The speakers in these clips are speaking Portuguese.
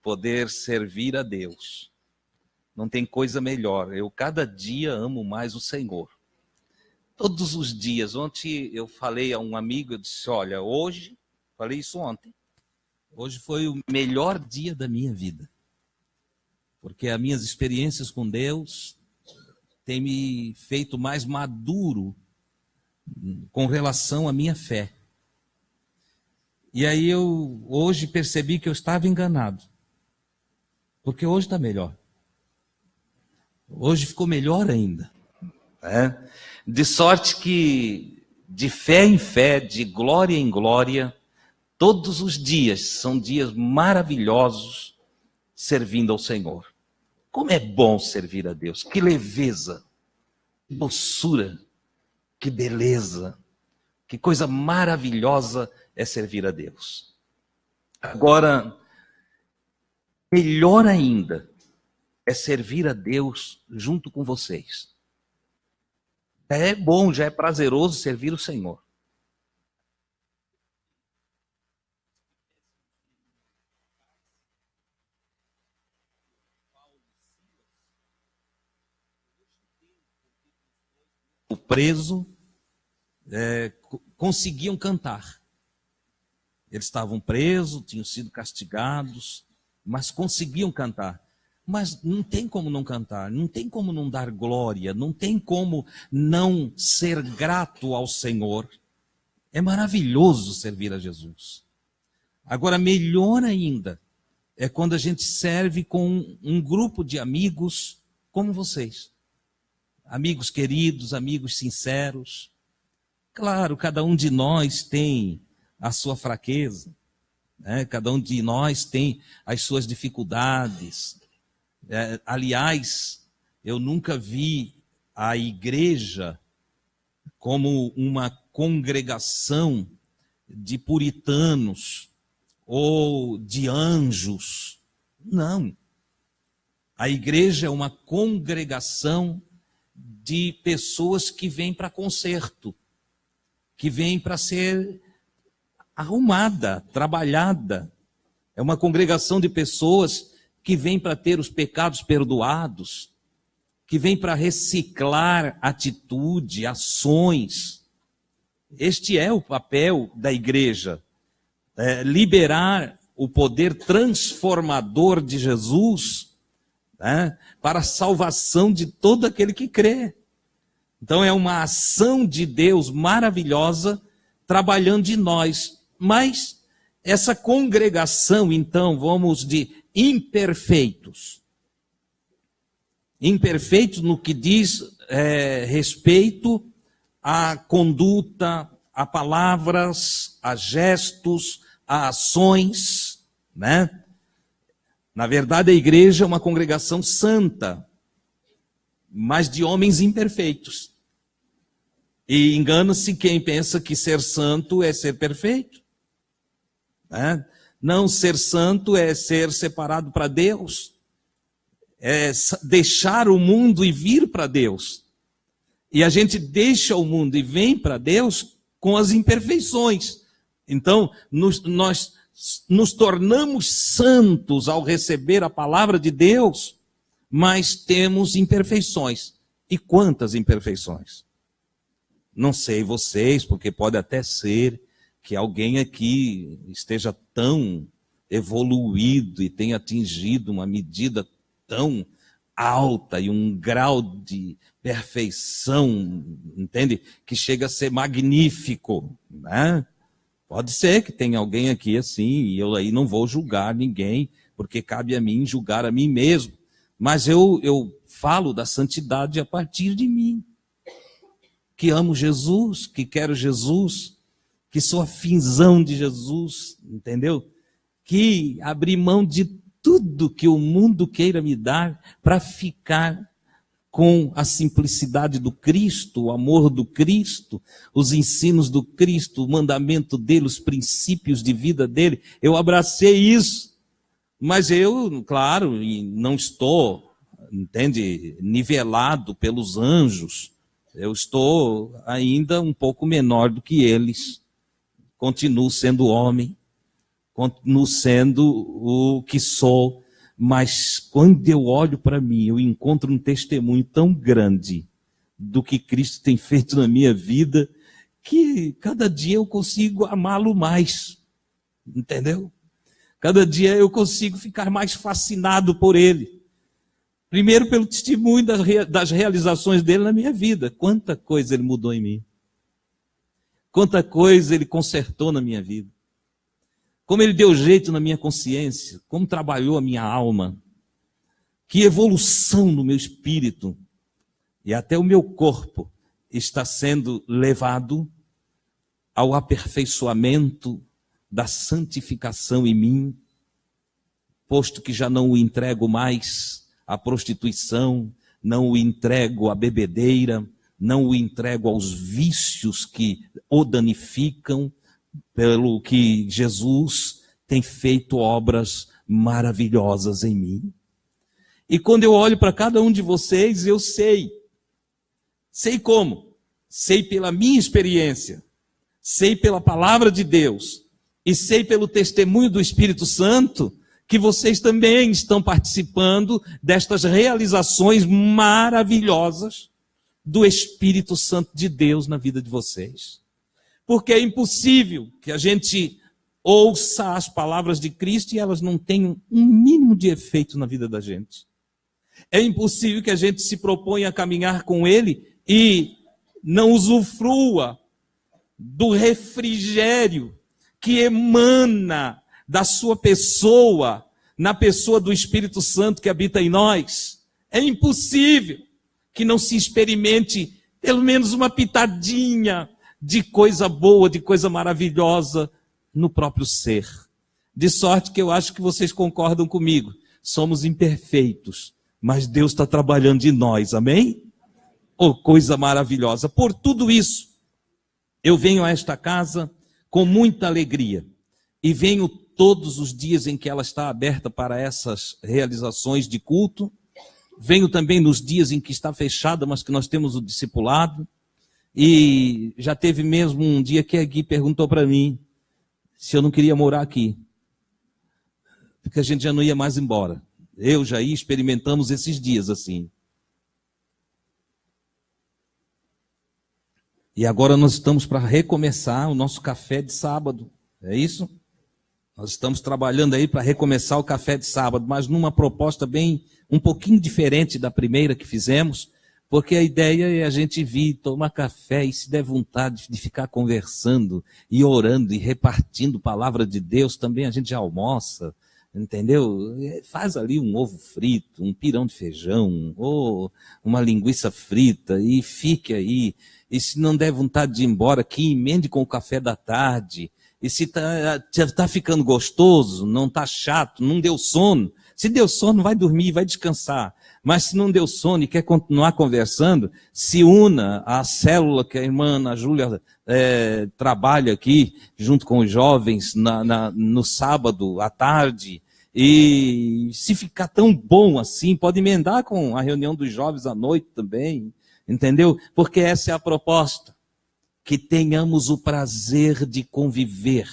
poder servir a Deus. Não tem coisa melhor. Eu cada dia amo mais o Senhor. Todos os dias. Ontem eu falei a um amigo, eu disse, olha, hoje, falei isso ontem, hoje foi o melhor dia da minha vida. Porque as minhas experiências com Deus têm me feito mais maduro com relação à minha fé. E aí eu hoje percebi que eu estava enganado. Porque hoje está melhor. Hoje ficou melhor ainda. De sorte que, de fé em fé, de glória em glória, todos os dias são dias maravilhosos servindo ao Senhor. Como é bom servir a Deus, que leveza, que doçura, que beleza, que coisa maravilhosa é servir a Deus. Agora, melhor ainda é servir a Deus junto com vocês. É bom, já é prazeroso servir o Senhor. O preso conseguiam cantar. Eles estavam presos, tinham sido castigados, mas conseguiam cantar. Mas não tem como não cantar, não tem como não dar glória, não tem como não ser grato ao Senhor. É maravilhoso servir a Jesus. Agora, melhor ainda é quando a gente serve com um grupo de amigos como vocês. Amigos queridos, amigos sinceros. Claro, cada um de nós tem a sua fraqueza, né? Cada um de nós tem as suas dificuldades. Aliás, eu nunca vi a igreja como uma congregação de puritanos ou de anjos. Não. A igreja é uma congregação de pessoas que vêm para conserto, que vêm para ser arrumada, trabalhada. É uma congregação de pessoas que vêm para ter os pecados perdoados, que vêm para reciclar atitude, ações. Este é o papel da igreja, liberar o poder transformador de Jesus, para a salvação de todo aquele que crê. Então é uma ação de Deus maravilhosa trabalhando em nós. Mas essa congregação, então, vamos de imperfeitos. Imperfeitos no que diz respeito à conduta, a palavras, a gestos, a ações, né? Na verdade, a igreja é uma congregação santa, mas de homens imperfeitos. E engana-se quem pensa que ser santo é ser perfeito. Né? Não, ser santo é ser separado para Deus. É deixar o mundo e vir para Deus. E a gente deixa o mundo e vem para Deus com as imperfeições. Então, nós nos tornamos santos ao receber a palavra de Deus, mas temos imperfeições. E quantas imperfeições? Não sei vocês, porque pode até ser que alguém aqui esteja tão evoluído e tenha atingido uma medida tão alta e um grau de perfeição, entende? Que chega a ser magnífico, né? Pode ser que tenha alguém aqui assim, e eu aí não vou julgar ninguém, porque cabe a mim julgar a mim mesmo. Mas eu falo da santidade a partir de mim. Que amo Jesus, que quero Jesus, que sou afinzão de Jesus, entendeu? Que abri mão de tudo que o mundo queira me dar para ficar com a simplicidade do Cristo, o amor do Cristo, os ensinos do Cristo, o mandamento dele, os princípios de vida dele. Eu abracei isso, mas eu, claro, não estou, entende, nivelado pelos anjos. Eu estou ainda um pouco menor do que eles. Continuo sendo homem, continuo sendo o que sou, mas quando eu olho para mim, eu encontro um testemunho tão grande do que Cristo tem feito na minha vida, que cada dia eu consigo amá-lo mais, entendeu? Cada dia eu consigo ficar mais fascinado por ele. Primeiro pelo testemunho das realizações dele na minha vida. Quanta coisa ele mudou em mim. Quanta coisa ele consertou na minha vida. Como ele deu jeito na minha consciência. Como trabalhou a minha alma. Que evolução no meu espírito. E até o meu corpo está sendo levado ao aperfeiçoamento da santificação em mim, posto que já não o entrego mais à prostituição, não o entrego à bebedeira, não o entrego aos vícios que o danificam, pelo que Jesus tem feito obras maravilhosas em mim. E quando eu olho para cada um de vocês, eu sei como? Sei pela minha experiência, sei pela palavra de Deus e sei pelo testemunho do Espírito Santo que vocês também estão participando destas realizações maravilhosas do Espírito Santo de Deus na vida de vocês. Porque é impossível que a gente ouça as palavras de Cristo e elas não tenham um mínimo de efeito na vida da gente. É impossível que a gente se proponha a caminhar com Ele e não usufrua do refrigério que emana da sua pessoa, na pessoa do Espírito Santo que habita em nós. É impossível que não se experimente pelo menos uma pitadinha de coisa boa, de coisa maravilhosa no próprio ser. De sorte que eu acho que vocês concordam comigo. Somos imperfeitos, mas Deus está trabalhando em nós, amém? Oh, coisa maravilhosa. Por tudo isso, eu venho a esta casa com muita alegria. E venho todos os dias em que ela está aberta para essas realizações de culto. Venho também nos dias em que está fechada, mas que nós temos o discipulado. E já teve mesmo um dia que a Gui perguntou para mim se eu não queria morar aqui. Porque a gente já não ia mais embora. Eu já ia, experimentamos esses dias assim. E agora nós estamos para recomeçar o nosso café de sábado. É isso? Nós estamos trabalhando aí para recomeçar o café de sábado, mas numa proposta bem, um pouquinho diferente da primeira que fizemos, porque a ideia é a gente vir, tomar café e se der vontade de ficar conversando e orando e repartindo palavra de Deus, também a gente já almoça, entendeu? Faz ali um ovo frito, um pirão de feijão, ou uma linguiça frita e fique aí. E se não der vontade de ir embora, que emende com o café da tarde. E se tá ficando gostoso, não está chato, não deu sono. Se deu sono, vai dormir, vai descansar. Mas se não deu sono e quer continuar conversando, se una à célula que a irmã Ana Júlia trabalha aqui, junto com os jovens, no sábado à tarde. E se ficar tão bom assim, pode emendar com a reunião dos jovens à noite também. Entendeu? Porque essa é a proposta. Que tenhamos o prazer de conviver,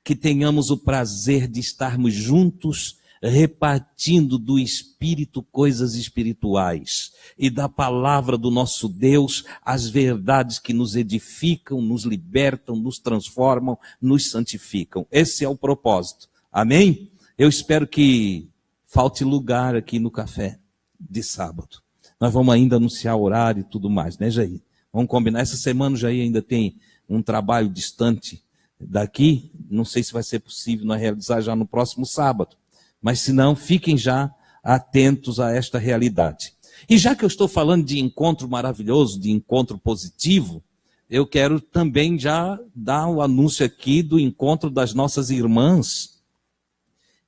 que tenhamos o prazer de estarmos juntos, repartindo do Espírito coisas espirituais e da palavra do nosso Deus, as verdades que nos edificam, nos libertam, nos transformam, nos santificam. Esse é o propósito. Amém? Eu espero que falte lugar aqui no café de sábado. Nós vamos ainda anunciar o horário e tudo mais, né, Jair? Vamos combinar. Essa semana o Jair ainda tem um trabalho distante daqui. Não sei se vai ser possível nós realizar já no próximo sábado. Mas se não, fiquem já atentos a esta realidade. E já que eu estou falando de encontro maravilhoso, de encontro positivo, eu quero também já dar o anúncio aqui do encontro das nossas irmãs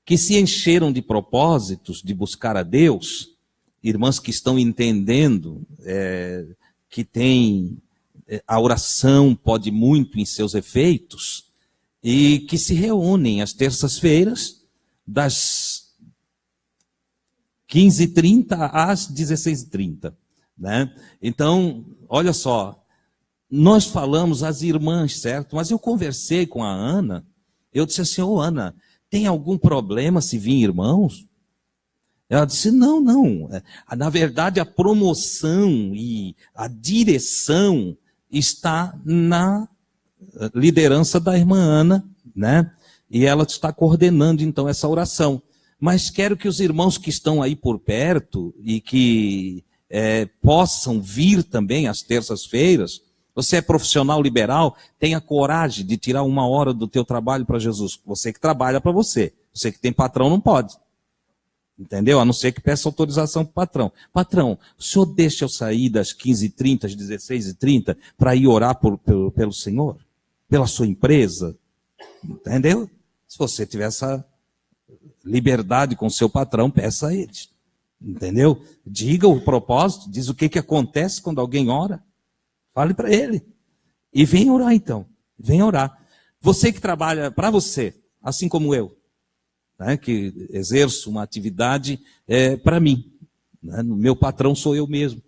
que se encheram de propósitos de buscar a Deus, irmãs que estão entendendo que a oração pode muito em seus efeitos, e que se reúnem às terças-feiras, das 15h30 às 16h30. Né? Então, olha só, nós falamos às irmãs, certo? Mas eu conversei com a Ana, eu disse assim, Ana, tem algum problema se vir irmãos? Ela disse, não. Na verdade, a promoção e a direção está na liderança da irmã Ana, né? E ela está coordenando, então, essa oração. Mas quero que os irmãos que estão aí por perto e que possam vir também às terças-feiras, você é profissional liberal, tenha coragem de tirar 1 hora do teu trabalho para Jesus. Você que trabalha para você. Você que tem patrão não pode. Entendeu? A não ser que peça autorização para o patrão. Patrão, o senhor deixa eu sair das 15h30 às 16h30 para ir orar pelo Senhor? Pela sua empresa? Entendeu? Se você tiver essa liberdade com o seu patrão, peça a eles. Entendeu? Diga o propósito, diz o que acontece quando alguém ora. Fale para ele. E vem orar então. Vem orar. Você que trabalha para você, assim como eu, né, que exerço uma atividade para mim. Né, meu patrão sou eu mesmo.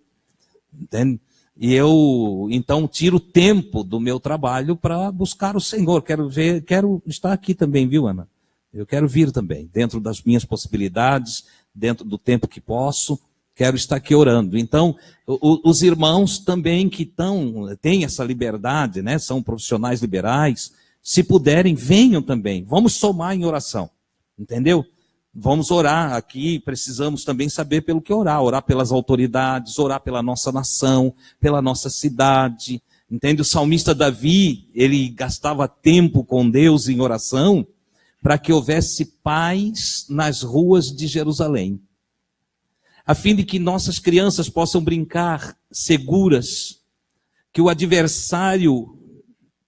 Entende? E eu, então, tiro tempo do meu trabalho para buscar o Senhor. Quero estar aqui também, viu, Ana? Eu quero vir também, dentro das minhas possibilidades, dentro do tempo que posso, quero estar aqui orando. Então, os irmãos também que têm essa liberdade, né, são profissionais liberais, se puderem, venham também. Vamos somar em oração, entendeu? Vamos orar aqui, precisamos também saber pelo que orar. Orar pelas autoridades, orar pela nossa nação, pela nossa cidade. Entende? O salmista Davi, ele gastava tempo com Deus em oração para que houvesse paz nas ruas de Jerusalém. A fim de que nossas crianças possam brincar seguras, que o adversário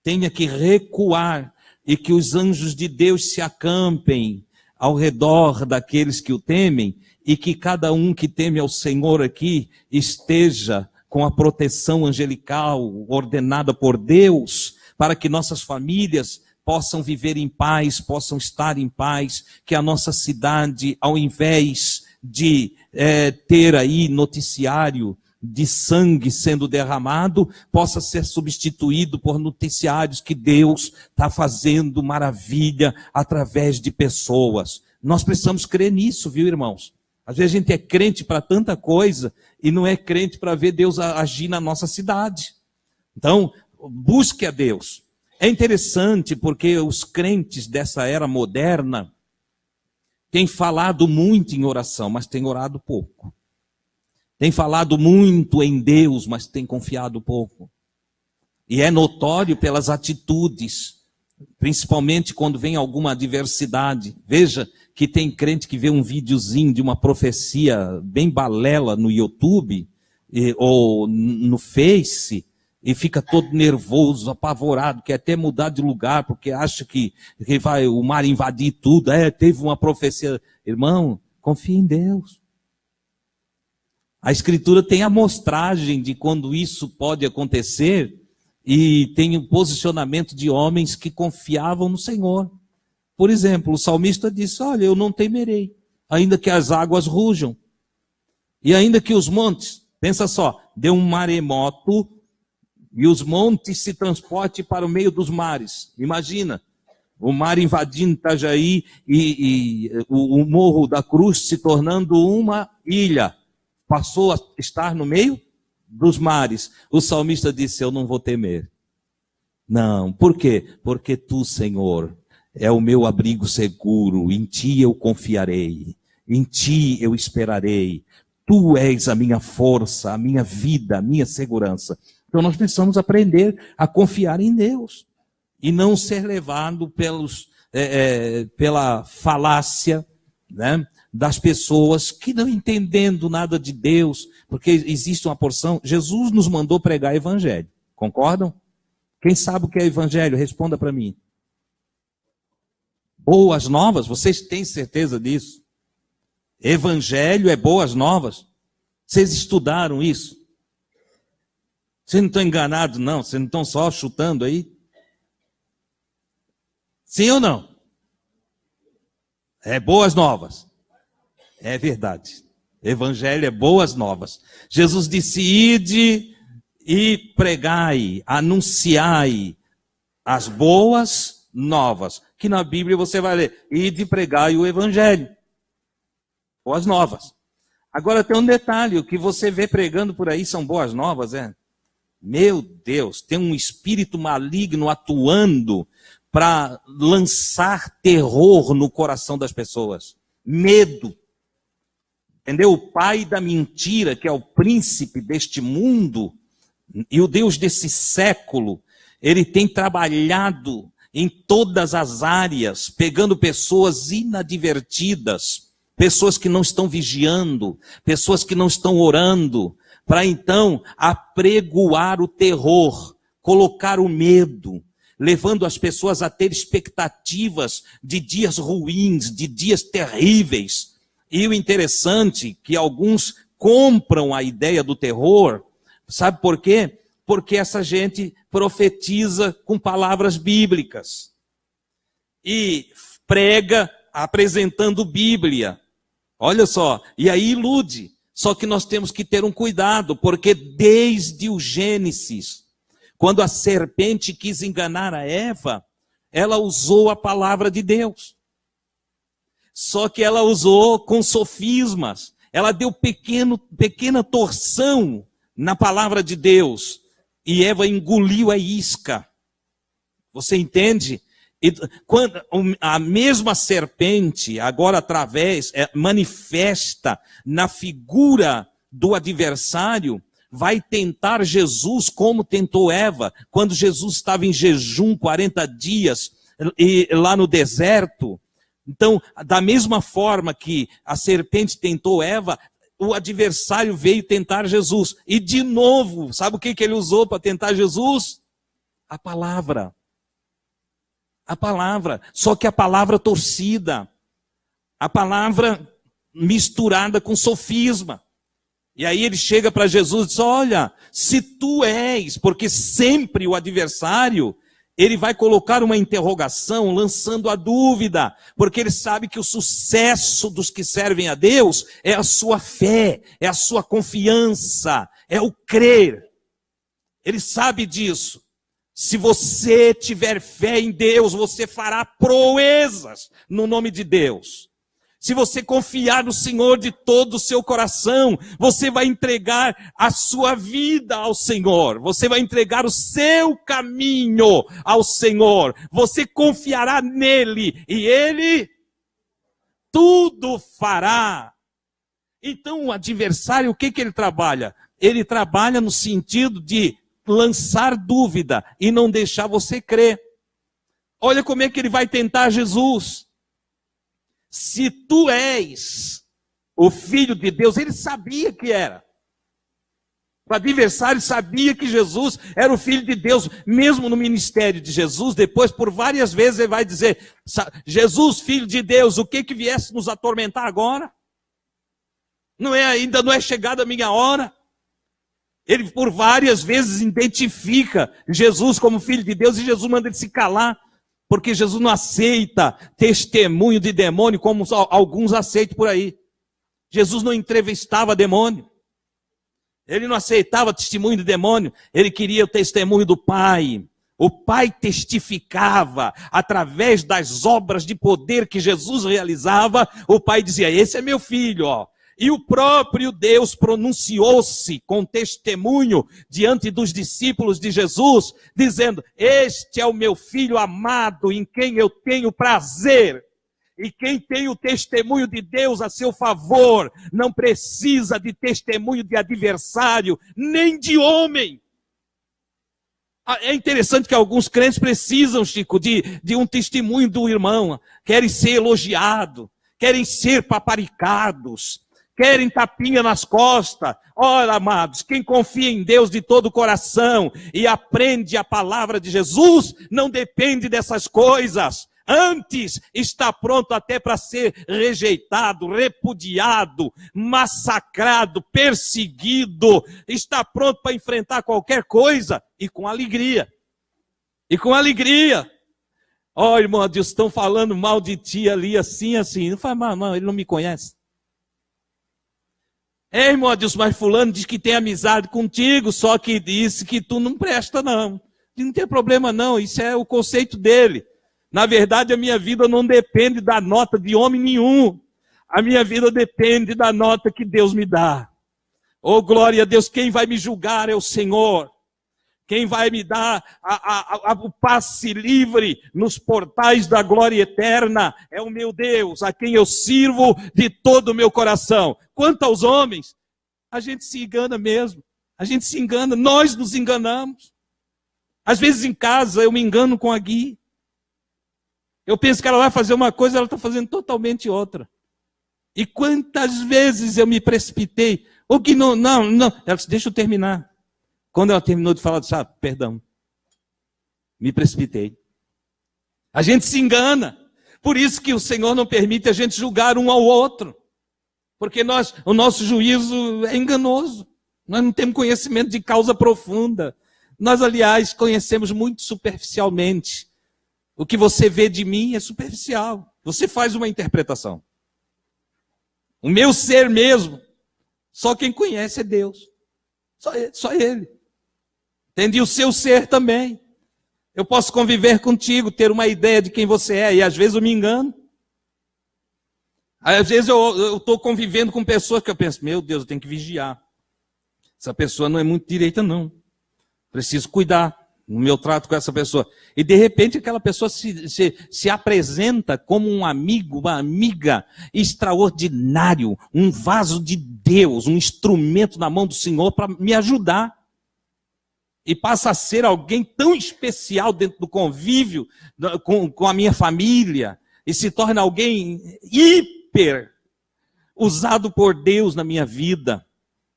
tenha que recuar e que os anjos de Deus se acampem ao redor daqueles que o temem, e que cada um que teme ao Senhor aqui esteja com a proteção angelical ordenada por Deus, para que nossas famílias possam viver em paz, possam estar em paz, que a nossa cidade, ao invés de ter aí noticiário de sangue sendo derramado, possa ser substituído por noticiários que Deus está fazendo maravilha através de pessoas. Nós precisamos crer nisso, viu, irmãos? Às vezes a gente é crente para tanta coisa e não é crente para ver Deus agir na nossa cidade. Então, busque a Deus. É interessante porque os crentes dessa era moderna têm falado muito em oração, mas têm orado pouco. Tem falado muito em Deus, mas tem confiado pouco. E é notório pelas atitudes, principalmente quando vem alguma adversidade. Veja que tem crente que vê um videozinho de uma profecia bem balela no YouTube ou no Face e fica todo nervoso, apavorado, quer até mudar de lugar porque acha que vai o mar invadir tudo. Teve uma profecia. Irmão, confie em Deus. A Escritura tem a amostragem de quando isso pode acontecer e tem o posicionamento de homens que confiavam no Senhor. Por exemplo, o salmista disse, olha, eu não temerei, ainda que as águas rujam, e ainda que os montes, pensa só, dê um maremoto e os montes se transportem para o meio dos mares. Imagina, o mar invadindo Itajaí e o Morro da Cruz se tornando uma ilha. Passou a estar no meio dos mares. O salmista disse, eu não vou temer. Não, por quê? Porque tu, Senhor, é o meu abrigo seguro, em ti eu confiarei, em ti eu esperarei. Tu és a minha força, a minha vida, a minha segurança. Então nós precisamos aprender a confiar em Deus e não ser levado pela falácia, né, das pessoas que não entendendo nada de Deus, porque existe uma porção. Jesus nos mandou pregar evangelho, concordam? Quem sabe o que é evangelho? Responda para mim. Boas novas, vocês têm certeza disso? Evangelho é boas novas? Vocês estudaram isso? Vocês não estão enganados não? Vocês não estão só chutando aí? Sim ou não? É boas novas. É verdade. Evangelho é boas novas. Jesus disse, ide e pregai, anunciai as boas novas. que na Bíblia você vai ler, ide pregai o evangelho. Boas novas. Agora tem um detalhe, o que você vê pregando por aí são boas novas, é? Meu Deus, tem um espírito maligno atuando para lançar terror no coração das pessoas. Medo. Entendeu? O pai da mentira, que é o príncipe deste mundo, e o Deus desse século, ele tem trabalhado em todas as áreas, pegando pessoas inadvertidas, pessoas que não estão vigiando, pessoas que não estão orando, para então apregoar o terror, colocar o medo, levando as pessoas a ter expectativas de dias ruins, de dias terríveis. E o interessante é que alguns compram a ideia do terror, sabe por quê? Porque essa gente profetiza com palavras bíblicas e prega apresentando Bíblia. Olha só, e aí ilude. Só que nós temos que ter um cuidado, porque desde o Gênesis, quando a serpente quis enganar a Eva, ela usou a palavra de Deus. Só que ela usou com sofismas. Ela deu pequena torção na palavra de Deus. E Eva engoliu a isca. Você entende? E quando a mesma serpente, agora manifesta na figura do adversário, vai tentar Jesus como tentou Eva, quando Jesus estava em jejum 40 dias, e lá no deserto. Então, da mesma forma que a serpente tentou Eva, o adversário veio tentar Jesus. E de novo, sabe o que ele usou para tentar Jesus? A palavra. A palavra, só que a palavra torcida, a palavra misturada com sofisma. E aí ele chega para Jesus e diz, olha, se tu és, porque sempre o adversário, ele vai colocar uma interrogação, lançando a dúvida, porque ele sabe que o sucesso dos que servem a Deus é a sua fé, é a sua confiança, é o crer. Ele sabe disso. Se você tiver fé em Deus, você fará proezas no nome de Deus. Se você confiar no Senhor de todo o seu coração, você vai entregar a sua vida ao Senhor. Você vai entregar o seu caminho ao Senhor. Você confiará nele e ele tudo fará. Então o adversário, o que ele trabalha? Ele trabalha no sentido de lançar dúvida e não deixar você crer. Olha como é que ele vai tentar Jesus. Se tu és o Filho de Deus, ele sabia que era. O adversário sabia que Jesus era o Filho de Deus, mesmo no ministério de Jesus. Depois, por várias vezes, ele vai dizer, Jesus, Filho de Deus, o que viesse nos atormentar agora? Ainda não é chegada a minha hora. Ele por várias vezes identifica Jesus como Filho de Deus e Jesus manda ele se calar, porque Jesus não aceita testemunho de demônio como alguns aceitam por aí. Jesus não entrevistava demônio, ele não aceitava testemunho de demônio, ele queria o testemunho do Pai. O Pai testificava através das obras de poder que Jesus realizava. O Pai dizia, esse é meu filho, ó. E o próprio Deus pronunciou-se com testemunho diante dos discípulos de Jesus, dizendo, este é o meu filho amado, em quem eu tenho prazer. E quem tem o testemunho de Deus a seu favor, não precisa de testemunho de adversário, nem de homem. É interessante que alguns crentes precisam, Chico, de um testemunho do irmão, querem ser elogiados, querem ser paparicados, querem tapinha nas costas. Olha, amados, quem confia em Deus de todo o coração e aprende a palavra de Jesus, não depende dessas coisas. Antes está pronto até para ser rejeitado, repudiado, massacrado, perseguido. Está pronto para enfrentar qualquer coisa e com alegria. E com alegria. Ó, irmão, Deus, estão falando mal de ti ali, assim, assim. Não faz mal, não, ele não me conhece. Irmão Adilson, mas fulano diz que tem amizade contigo, só que disse que tu não presta não. Não tem problema não, isso é o conceito dele. Na verdade, a minha vida não depende da nota de homem nenhum. A minha vida depende da nota que Deus me dá. Oh, glória a Deus, quem vai me julgar é o Senhor. Quem vai me dar o passe livre nos portais da glória eterna é o meu Deus, a quem eu sirvo de todo o meu coração. Quanto aos homens, a gente se engana mesmo. A gente se engana, nós nos enganamos. Às vezes em casa eu me engano com a Gui. Eu penso que ela vai fazer uma coisa, ela está fazendo totalmente outra. E quantas vezes eu me precipitei. O que não. Ela disse, deixa eu terminar. Quando ela terminou de falar, eu disse, perdão. Me precipitei. A gente se engana. Por isso que o Senhor não permite a gente julgar um ao outro. Porque o nosso juízo é enganoso. Nós não temos conhecimento de causa profunda. Nós, aliás, conhecemos muito superficialmente. O que você vê de mim é superficial. Você faz uma interpretação. O meu ser mesmo, só quem conhece é Deus. Só Ele. Entende? E o seu ser também. Eu posso conviver contigo, ter uma ideia de quem você é, e às vezes eu me engano. Às vezes eu estou convivendo com pessoas que eu penso, meu Deus, eu tenho que vigiar. Essa pessoa não é muito direita, não. Preciso cuidar no meu trato com essa pessoa. E de repente aquela pessoa se apresenta como um amigo, uma amiga extraordinário, um vaso de Deus, um instrumento na mão do Senhor para me ajudar. E passa a ser alguém tão especial dentro do convívio com a minha família. E se torna alguém hiper usado por Deus na minha vida.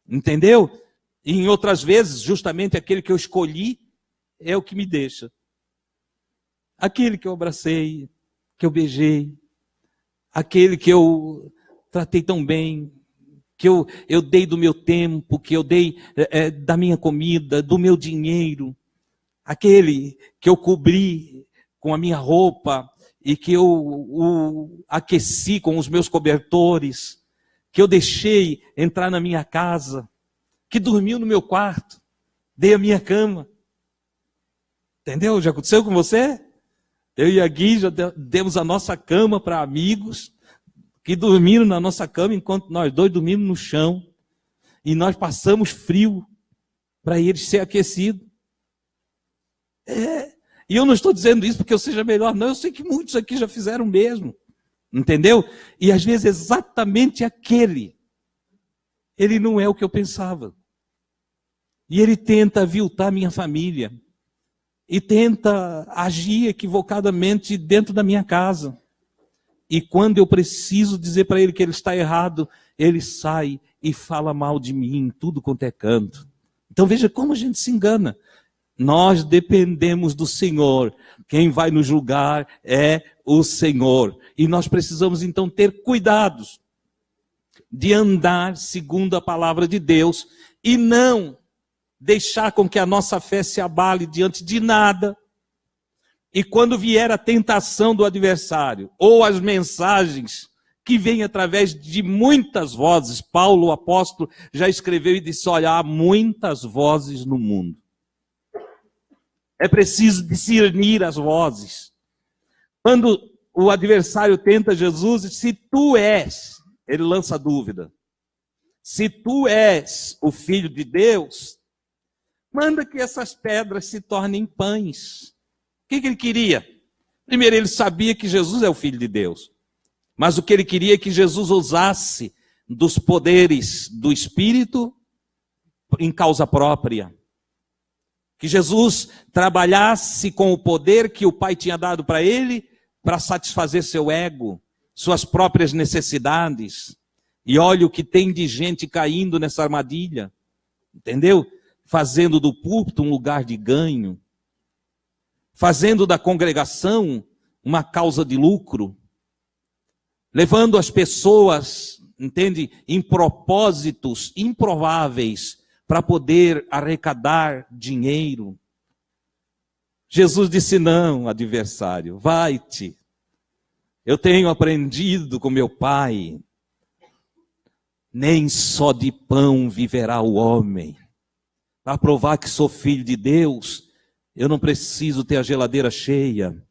Entendeu? E em outras vezes, justamente aquele que eu escolhi é o que me deixa. Aquele que eu abracei, que eu beijei, aquele que eu tratei tão bem, que eu dei do meu tempo, que eu dei da minha comida, do meu dinheiro, aquele que eu cobri com a minha roupa e que eu o aqueci com os meus cobertores, que eu deixei entrar na minha casa, que dormiu no meu quarto, dei a minha cama. Entendeu? Já aconteceu com você? Eu e a Gui já demos a nossa cama para amigos que dormiram na nossa cama enquanto nós dois dormimos no chão. E nós passamos frio para eles ser aquecidos. E eu não estou dizendo isso porque eu seja melhor, não. Eu sei que muitos aqui já fizeram o mesmo. Entendeu? E às vezes exatamente aquele, ele não é o que eu pensava. E ele tenta aviltar minha família. E tenta agir equivocadamente dentro da minha casa. E quando eu preciso dizer para ele que ele está errado, ele sai e fala mal de mim em tudo quanto é canto. Então veja como a gente se engana. Nós dependemos do Senhor. Quem vai nos julgar é o Senhor. E nós precisamos então ter cuidados de andar segundo a palavra de Deus e não deixar com que a nossa fé se abale diante de nada. E quando vier a tentação do adversário, ou as mensagens que vêm através de muitas vozes, Paulo, o apóstolo, já escreveu e disse, olha, há muitas vozes no mundo. É preciso discernir as vozes. Quando o adversário tenta Jesus, se tu és, ele lança dúvida. Se tu és o Filho de Deus, manda que essas pedras se tornem pães. O que ele queria? Primeiro, ele sabia que Jesus é o Filho de Deus. Mas o que ele queria é que Jesus usasse dos poderes do Espírito em causa própria. Que Jesus trabalhasse com o poder que o Pai tinha dado para ele, para satisfazer seu ego, suas próprias necessidades. E olha o que tem de gente caindo nessa armadilha. Entendeu? Fazendo do púlpito um lugar de ganho, fazendo da congregação uma causa de lucro, levando as pessoas, entende, em propósitos improváveis para poder arrecadar dinheiro. Jesus disse, não, adversário, vai-te. Eu tenho aprendido com meu Pai, nem só de pão viverá o homem. Para provar que sou filho de Deus, eu não preciso ter a geladeira cheia.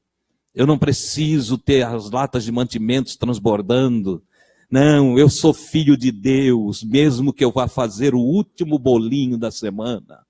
Eu não preciso ter as latas de mantimentos transbordando. Não, eu sou filho de Deus, mesmo que eu vá fazer o último bolinho da semana.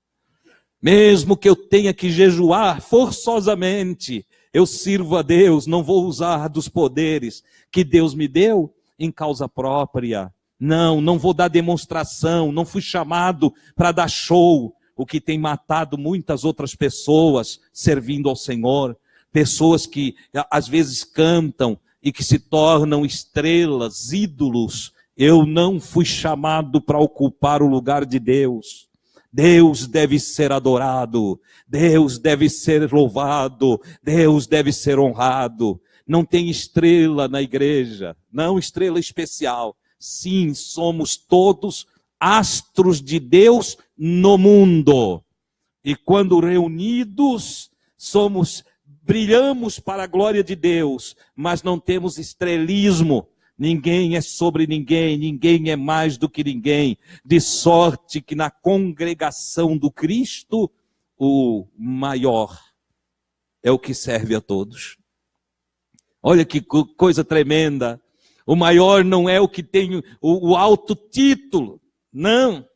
Mesmo que eu tenha que jejuar forçosamente, eu sirvo a Deus, não vou usar dos poderes que Deus me deu em causa própria. Não vou dar demonstração, não fui chamado para dar show, o que tem matado muitas outras pessoas servindo ao Senhor. Pessoas que às vezes cantam e que se tornam estrelas, ídolos. Eu não fui chamado para ocupar o lugar de Deus. Deus deve ser adorado, Deus deve ser louvado, Deus deve ser honrado. Não tem estrela na igreja, não estrela especial. Sim, somos todos astros de Deus no mundo. E quando reunidos, brilhamos para a glória de Deus, mas não temos estrelismo. Ninguém é sobre ninguém, ninguém é mais do que ninguém. De sorte que na congregação do Cristo, o maior é o que serve a todos. Olha que coisa tremenda. O maior não é o que tem o alto título. Não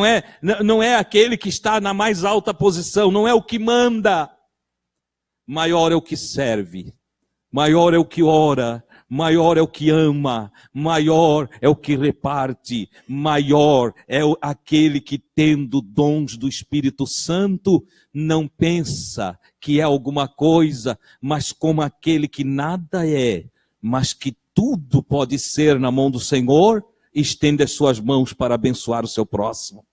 é aquele que está na mais alta posição, não é o que manda. Maior é o que serve, maior é o que ora, maior é o que ama, maior é o que reparte, maior é aquele que, tendo dons do Espírito Santo, não pensa que é alguma coisa, mas como aquele que nada é, mas que tudo pode ser na mão do Senhor, estende as suas mãos para abençoar o seu próximo.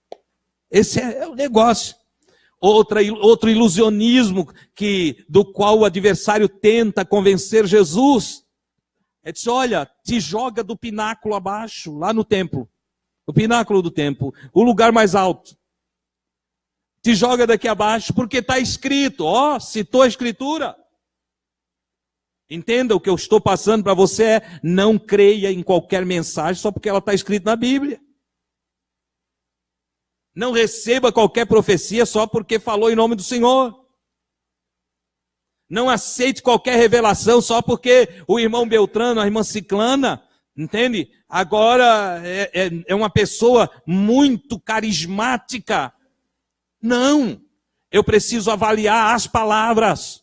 Esse é o negócio. Outro ilusionismo do qual o adversário tenta convencer Jesus. Ele diz, olha, te joga do pináculo abaixo, lá no templo. O pináculo do templo, o lugar mais alto. Te joga daqui abaixo, porque está escrito, citou a Escritura. Entenda, o que eu estou passando para você é, não creia em qualquer mensagem só porque ela está escrita na Bíblia. Não receba qualquer profecia só porque falou em nome do Senhor. Não aceite qualquer revelação só porque o irmão Beltrano, a irmã Ciclana, entende? Agora é uma pessoa muito carismática. Não, eu preciso avaliar as palavras.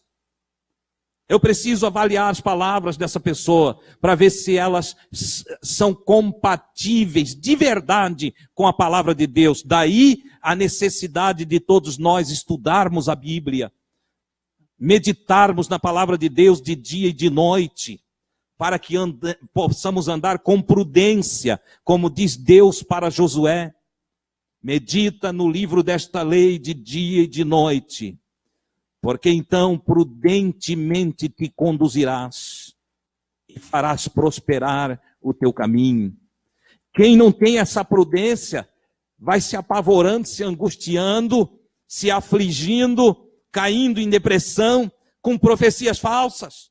Eu preciso avaliar as palavras dessa pessoa para ver se elas são compatíveis de verdade com a palavra de Deus. Daí a necessidade de todos nós estudarmos a Bíblia, meditarmos na palavra de Deus de dia e de noite, para que possamos andar com prudência, como diz Deus para Josué. Medita no livro desta lei de dia e de noite, porque então prudentemente te conduzirás e farás prosperar o teu caminho. Quem não tem essa prudência vai se apavorando, se angustiando, se afligindo, caindo em depressão com profecias falsas.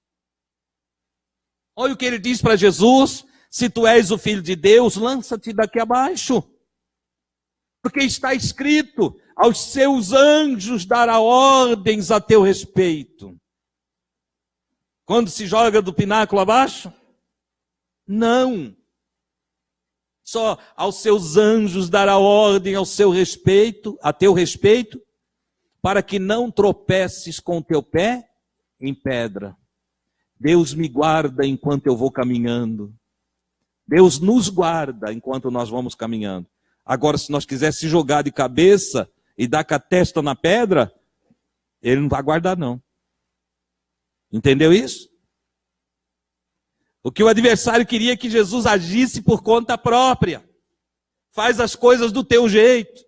Olha o que ele diz para Jesus: se tu és o Filho de Deus, lança-te daqui abaixo. Porque está escrito, aos seus anjos dará ordens a teu respeito. Quando se joga do pináculo abaixo? Não. Só aos seus anjos dará ordem ao seu respeito, a teu respeito, para que não tropeces com o teu pé em pedra. Deus me guarda enquanto eu vou caminhando. Deus nos guarda enquanto nós vamos caminhando. Agora, se nós quisermos se jogar de cabeça e dar com a testa na pedra, ele não vai guardar, não. Entendeu isso? O que o adversário queria é que Jesus agisse por conta própria. Faz as coisas do teu jeito.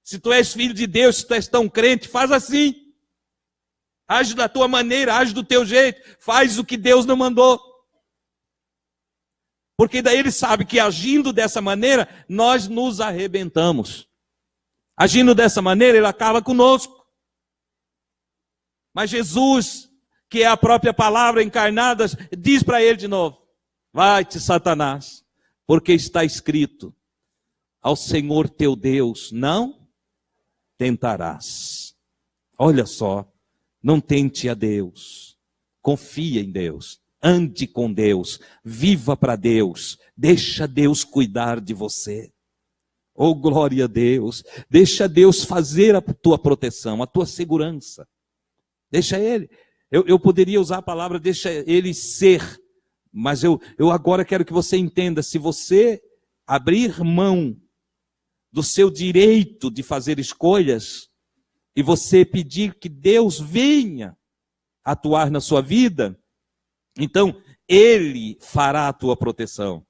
Se tu és filho de Deus, se tu és tão crente, faz assim. Age da tua maneira, age do teu jeito. Faz o que Deus não mandou. Porque daí ele sabe que agindo dessa maneira, nós nos arrebentamos. Agindo dessa maneira, ele acaba conosco. Mas Jesus, que é a própria palavra encarnada, diz para ele de novo: vai-te, Satanás, porque está escrito, ao Senhor teu Deus não tentarás. Olha só, Não tente a Deus. Confia em Deus. Ande com Deus. Viva para Deus. Deixa Deus cuidar de você. Oh, glória a Deus. Deixa Deus fazer a tua proteção, a tua segurança. Deixa Ele. Eu poderia usar a palavra deixa Ele ser. Mas eu agora quero que você entenda. Se você abrir mão do seu direito de fazer escolhas, e você pedir que Deus venha atuar na sua vida, então Ele fará a tua proteção.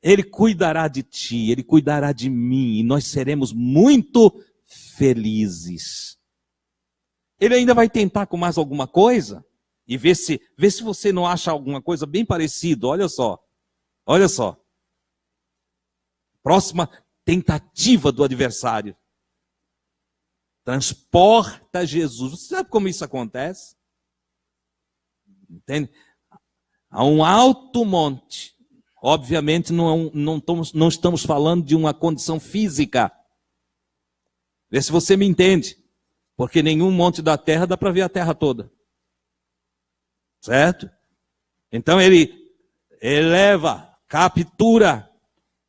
Ele cuidará de ti, Ele cuidará de mim, e nós seremos muito felizes. Ele ainda vai tentar com mais alguma coisa, e vê se você não acha alguma coisa bem parecida. Olha só. Próxima tentativa do adversário. Transporta Jesus. Você sabe como isso acontece? Entende? A um alto monte. Obviamente não estamos falando de uma condição física. Vê se você me entende. Porque nenhum monte da terra dá para ver a terra toda. Certo? Então ele eleva, captura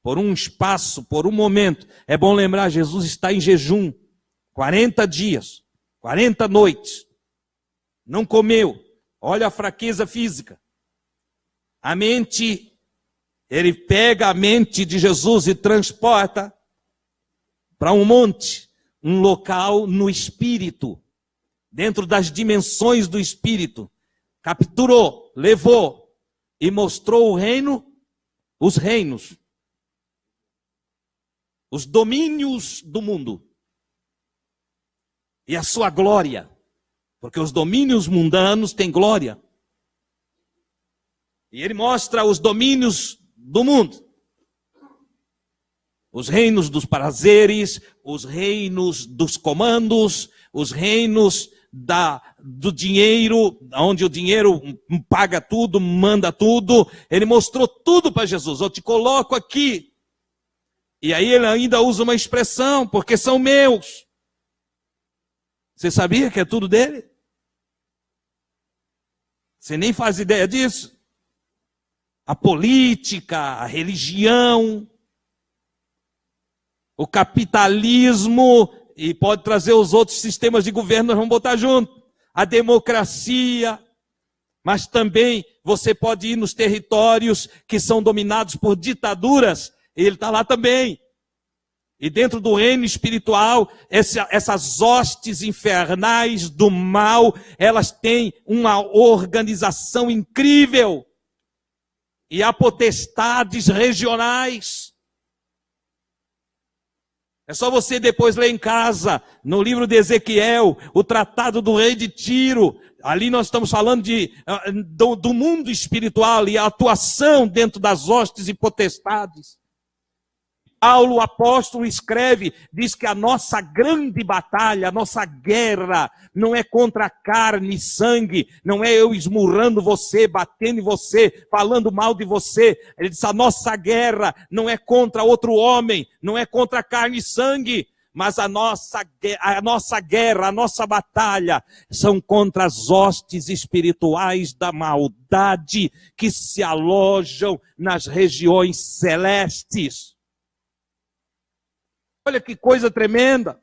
por um espaço, por um momento. É bom lembrar, Jesus está em jejum. 40 dias, 40 noites, não comeu. Olha a fraqueza física. A mente, ele pega a mente de Jesus e transporta para um monte, um local no espírito, dentro das dimensões do espírito. Capturou, levou e mostrou o reino, os reinos, os domínios do mundo. E a sua glória, porque os domínios mundanos têm glória. E ele mostra os domínios do mundo. Os reinos dos prazeres, os reinos dos comandos, os reinos do dinheiro, onde o dinheiro paga tudo, manda tudo. Ele mostrou tudo para Jesus. Eu te coloco aqui. E aí ele ainda usa uma expressão, porque são meus. Você sabia que é tudo dele? Você nem faz ideia disso? A política, a religião, o capitalismo, e pode trazer os outros sistemas de governo, nós vamos botar junto. A democracia, mas também você pode ir nos territórios que são dominados por ditaduras, ele está lá também. E dentro do reino espiritual, essas hostes infernais do mal, elas têm uma organização incrível. E há potestades regionais. É só você depois ler em casa, no livro de Ezequiel, o tratado do rei de Tiro. Ali nós estamos falando do mundo espiritual e a atuação dentro das hostes e potestades. Paulo, o apóstolo, escreve, diz que a nossa grande batalha, a nossa guerra, não é contra carne e sangue, não é eu esmurrando você, batendo em você, falando mal de você. Ele diz, a nossa guerra não é contra outro homem, não é contra carne e sangue, mas a nossa guerra, a nossa batalha, são contra as hostes espirituais da maldade que se alojam nas regiões celestes. Olha que coisa tremenda.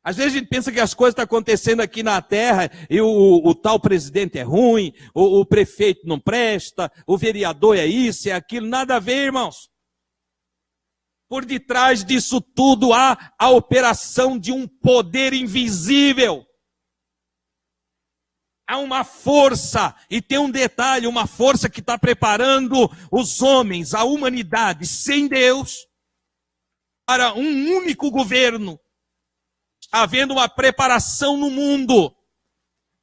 Às vezes a gente pensa que as coisas estão acontecendo aqui na terra e o tal presidente é ruim, o prefeito não presta, o vereador é isso, é aquilo. Nada a ver, irmãos. Por detrás disso tudo há a operação de um poder invisível. Há uma força, e tem um detalhe, uma força que está preparando os homens, a humanidade, sem Deus, para um único governo, havendo uma preparação no mundo,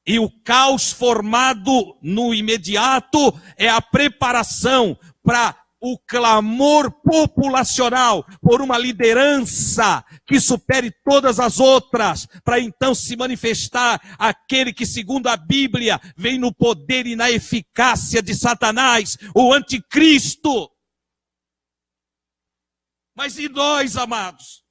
e o caos formado no imediato é a preparação para o clamor populacional por uma liderança que supere todas as outras, para então se manifestar aquele que, segundo a Bíblia, vem no poder e na eficácia de Satanás, o anticristo. Mas e nós, amados?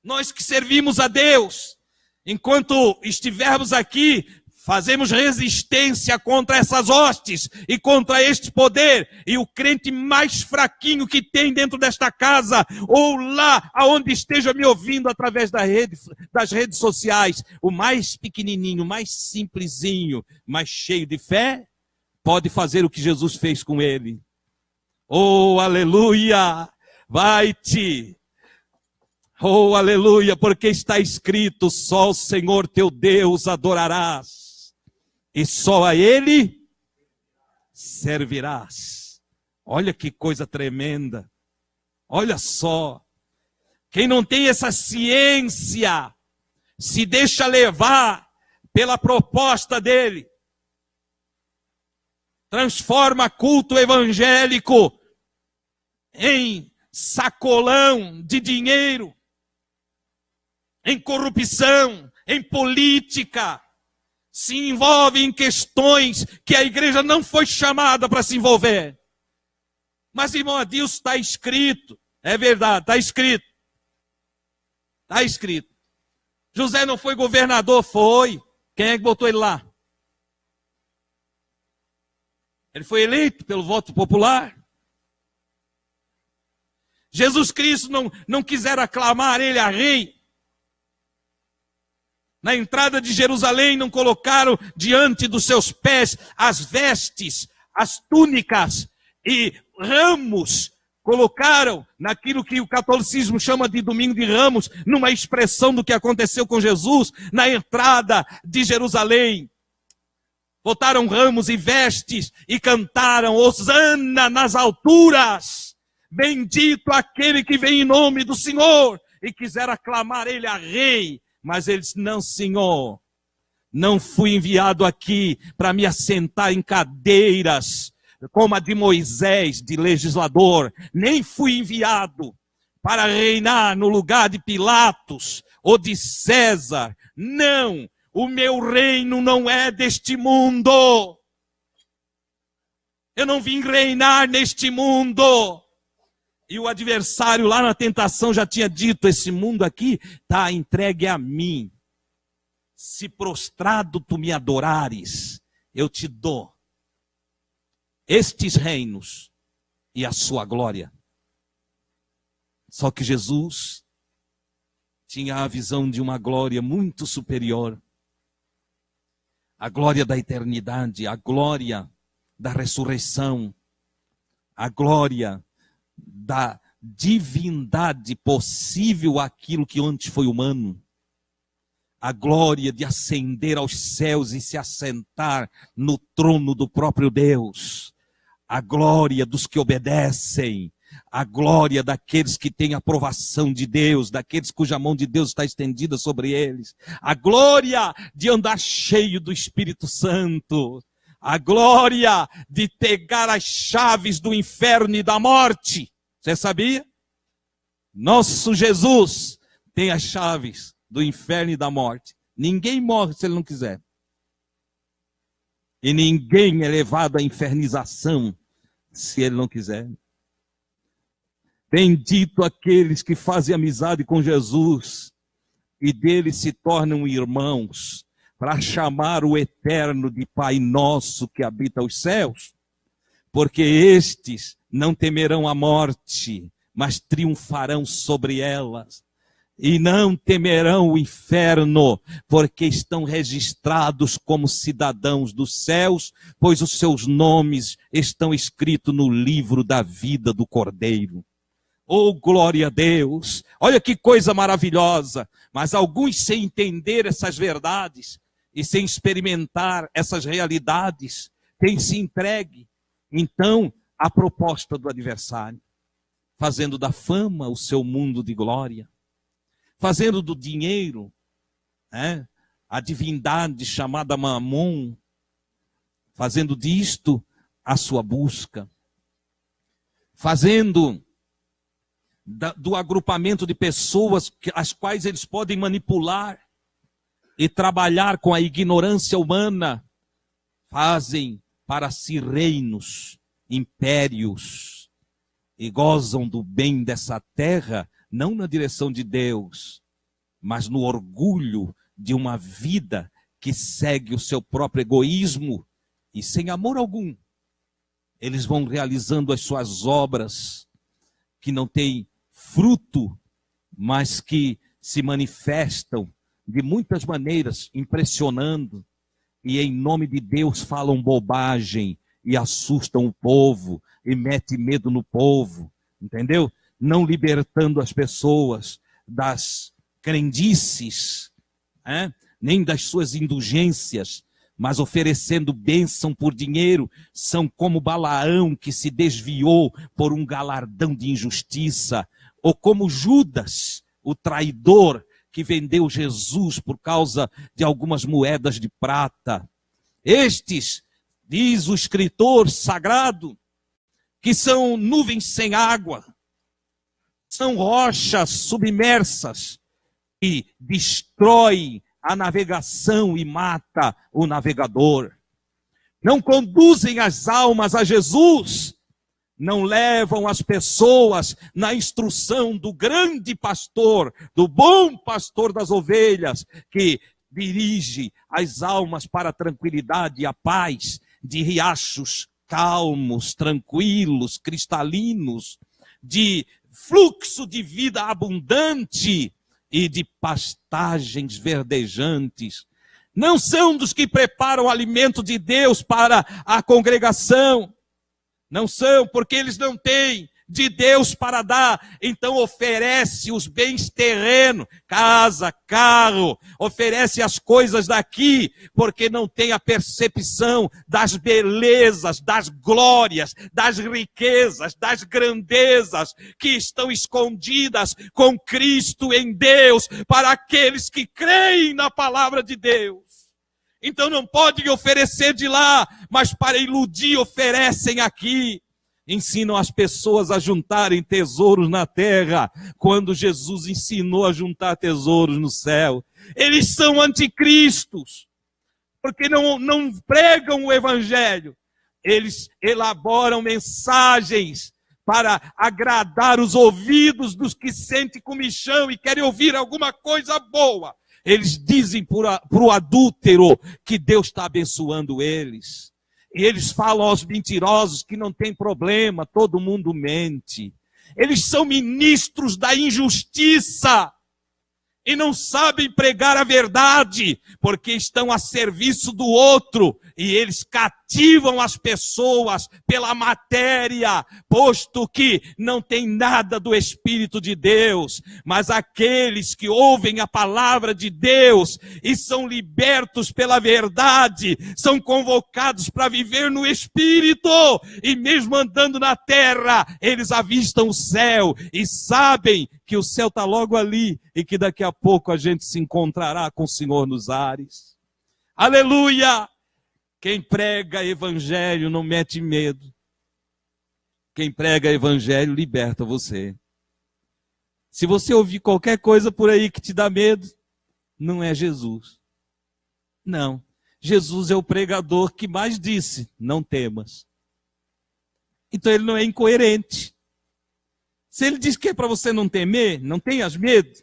Nós que servimos a Deus, enquanto estivermos aqui Fazemos resistência contra essas hostes e contra este poder. E o crente mais fraquinho que tem dentro desta casa, ou lá aonde esteja me ouvindo através das redes sociais, o mais pequenininho, mais simplesinho, mais cheio de fé, pode fazer o que Jesus fez com ele. Oh, aleluia! Vai-te! Oh, aleluia! Porque está escrito, só o Senhor teu Deus adorarás. E só a Ele servirás. Olha que coisa tremenda. Olha só. Quem não tem essa ciência, se deixa levar pela proposta dele. Transforma culto evangélico em sacolão de dinheiro, em corrupção, em política. Se envolve em questões que a igreja não foi chamada para se envolver. Mas, irmão Adilson, está escrito. É verdade, está escrito. Está escrito. José não foi governador? Foi. Quem é que botou ele lá? Ele foi eleito pelo voto popular. Jesus Cristo não quiser aclamar ele a rei. Na entrada de Jerusalém não colocaram diante dos seus pés as vestes, as túnicas e ramos. Colocaram naquilo que o catolicismo chama de domingo de ramos, numa expressão do que aconteceu com Jesus na entrada de Jerusalém. Botaram ramos e vestes e cantaram Hosana nas alturas. Bendito aquele que vem em nome do Senhor. E quiseram aclamar ele a rei. Mas ele disse, não, Senhor, não fui enviado aqui para me assentar em cadeiras como a de Moisés, de legislador. Nem fui enviado para reinar no lugar de Pilatos ou de César. Não, o meu reino não é deste mundo. Eu não vim reinar neste mundo. E o adversário lá na tentação já tinha dito, esse mundo aqui está entregue a mim. Se prostrado tu me adorares, eu te dou estes reinos e a sua glória. Só que Jesus tinha a visão de uma glória muito superior. A glória da eternidade, a glória da ressurreição, a glória da divindade possível àquilo que antes foi humano. A glória de ascender aos céus e se assentar no trono do próprio Deus. A glória dos que obedecem. A glória daqueles que têm aprovação de Deus, daqueles cuja mão de Deus está estendida sobre eles. A glória de andar cheio do Espírito Santo. A glória de pegar as chaves do inferno e da morte. Você sabia? Nosso Jesus tem as chaves do inferno e da morte. Ninguém morre se ele não quiser. E ninguém é levado à infernização se ele não quiser. Bendito aqueles que fazem amizade com Jesus e dele se tornam irmãos, para chamar o eterno de Pai nosso que habita os céus, porque estes não temerão a morte, mas triunfarão sobre elas. E não temerão o inferno, porque estão registrados como cidadãos dos céus, pois os seus nomes estão escritos no livro da vida do Cordeiro. Oh, glória a Deus! Olha que coisa maravilhosa! Mas alguns, sem entender essas verdades e sem experimentar essas realidades, têm se entregue, então, à proposta do adversário, fazendo da fama o seu mundo de glória, fazendo do dinheiro, a divindade chamada Mamon, fazendo disto a sua busca, fazendo do agrupamento de pessoas as quais eles podem manipular e trabalhar com a ignorância humana, fazem para si reinos, impérios, e gozam do bem dessa terra, não na direção de Deus, mas no orgulho de uma vida que segue o seu próprio egoísmo e sem amor algum. Eles vão realizando as suas obras que não têm fruto, mas que se manifestam de muitas maneiras, impressionando, e em nome de Deus falam bobagem e assustam o povo e metem medo no povo, entendeu? Não libertando as pessoas das crendices, nem das suas indulgências, mas oferecendo bênção por dinheiro. São como Balaão, que se desviou por um galardão de injustiça, ou como Judas, o traidor, que vendeu Jesus por causa de algumas moedas de prata. Estes, diz o escritor sagrado, que são nuvens sem água, são rochas submersas e destroem a navegação e mata o navegador. Não conduzem as almas a Jesus, não levam as pessoas na instrução do grande pastor, do bom pastor das ovelhas, que dirige as almas para a tranquilidade e a paz de riachos calmos, tranquilos, cristalinos, de fluxo de vida abundante e de pastagens verdejantes. Não são dos que preparam o alimento de Deus para a congregação. Não são, porque eles não têm de Deus para dar. Então oferece os bens terrenos, casa, carro, oferece as coisas daqui, porque não tem a percepção das belezas, das glórias, das riquezas, das grandezas que estão escondidas com Cristo em Deus, para aqueles que creem na palavra de Deus. Então não podem oferecer de lá, mas para iludir oferecem aqui. Ensinam as pessoas a juntarem tesouros na terra, quando Jesus ensinou a juntar tesouros no céu. Eles são anticristos, porque não pregam o evangelho. Eles elaboram mensagens para agradar os ouvidos dos que sentem comichão e querem ouvir alguma coisa boa. Eles dizem para o adúltero que Deus está abençoando eles. E eles falam aos mentirosos que não tem problema, todo mundo mente. Eles são ministros da injustiça e não sabem pregar a verdade, porque estão a serviço do outro, e eles cativam as pessoas pela matéria, posto que não tem nada do Espírito de Deus. Mas aqueles que ouvem a palavra de Deus e são libertos pela verdade, são convocados para viver no Espírito, e mesmo andando na terra, eles avistam o céu e sabem que o céu está logo ali e que daqui a pouco a gente se encontrará com o Senhor nos ares. Aleluia! Quem prega evangelho não mete medo. Quem prega evangelho liberta você. Se você ouvir qualquer coisa por aí que te dá medo, não é Jesus. Não. Jesus é o pregador que mais disse, não temas. Então ele não é incoerente. Se ele diz que é para você não temer, não tenhas medo,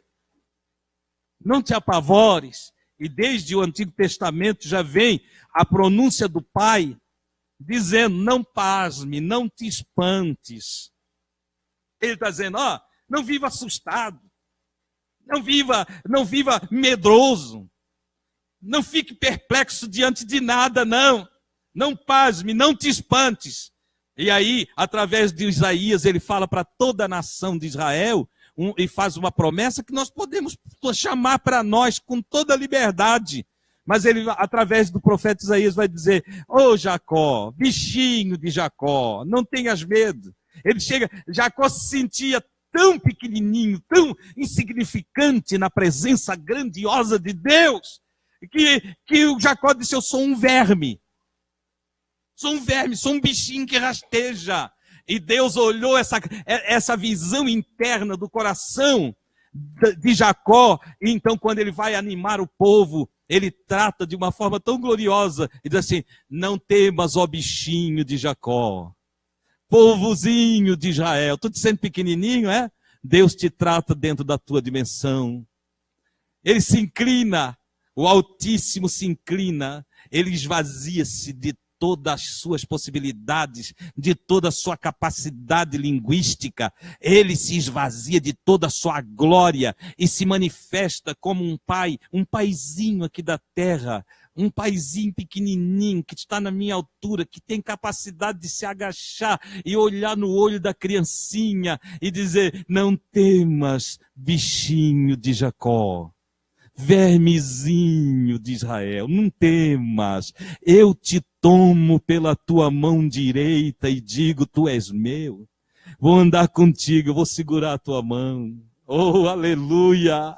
não te apavores, e desde o Antigo Testamento já vem a pronúncia do Pai, dizendo, não pasme, não te espantes. Ele está dizendo, não viva assustado, não viva medroso, não fique perplexo diante de nada, não pasme, não te espantes. E aí, através de Isaías, ele fala para toda a nação de Israel, e faz uma promessa que nós podemos chamar para nós com toda a liberdade. Mas ele, através do profeta Isaías, vai dizer, Jacó, bichinho de Jacó, não tenhas medo. Ele chega, Jacó se sentia tão pequenininho, tão insignificante na presença grandiosa de Deus, que o Jacó disse, eu sou um verme. Sou um bichinho que rasteja. E Deus olhou essa visão interna do coração de Jacó, e então quando ele vai animar o povo, ele trata de uma forma tão gloriosa, e diz assim, não temas, ó bichinho de Jacó, povozinho de Israel. Estou te sendo pequenininho, é? Deus te trata dentro da tua dimensão. Ele se inclina O Altíssimo se inclina, ele esvazia-se de todas as suas possibilidades, de toda a sua capacidade linguística. Ele se esvazia de toda a sua glória e se manifesta como um pai, um paizinho aqui da terra, um paizinho pequenininho que está na minha altura, que tem capacidade de se agachar e olhar no olho da criancinha e dizer: não temas, bichinho de Jacó. Vermezinho de Israel, não temas, eu te tomo pela tua mão direita e digo: tu és meu, vou andar contigo, eu vou segurar a tua mão. Oh, aleluia!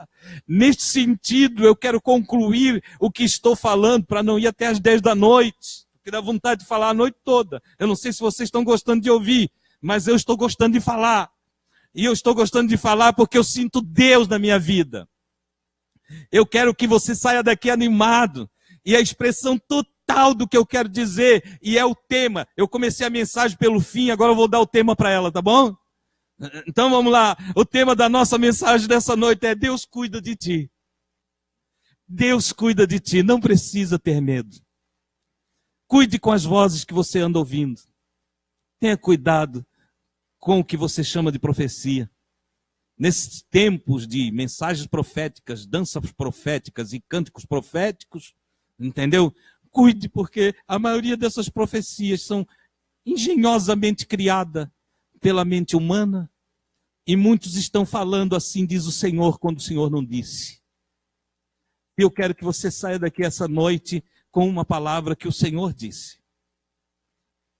Neste sentido, eu quero concluir o que estou falando para não ir até as 10 da noite, porque dá vontade de falar a noite toda. Eu não sei se vocês estão gostando de ouvir, mas eu estou gostando de falar. E eu estou gostando de falar porque eu sinto Deus na minha vida. Eu quero que você saia daqui animado. E a expressão total do que eu quero dizer, e é o tema. Eu comecei a mensagem pelo fim, agora eu vou dar o tema para ela, tá bom? Então vamos lá. O tema da nossa mensagem dessa noite é: Deus cuida de ti. Deus cuida de ti, não precisa ter medo. Cuide com as vozes que você anda ouvindo. Tenha cuidado com o que você chama de profecia. Nesses tempos de mensagens proféticas, danças proféticas e cânticos proféticos, entendeu? Cuide, porque a maioria dessas profecias são engenhosamente criadas pela mente humana, e muitos estão falando assim, diz o Senhor, quando o Senhor não disse. Eu quero que você saia daqui essa noite com uma palavra que o Senhor disse.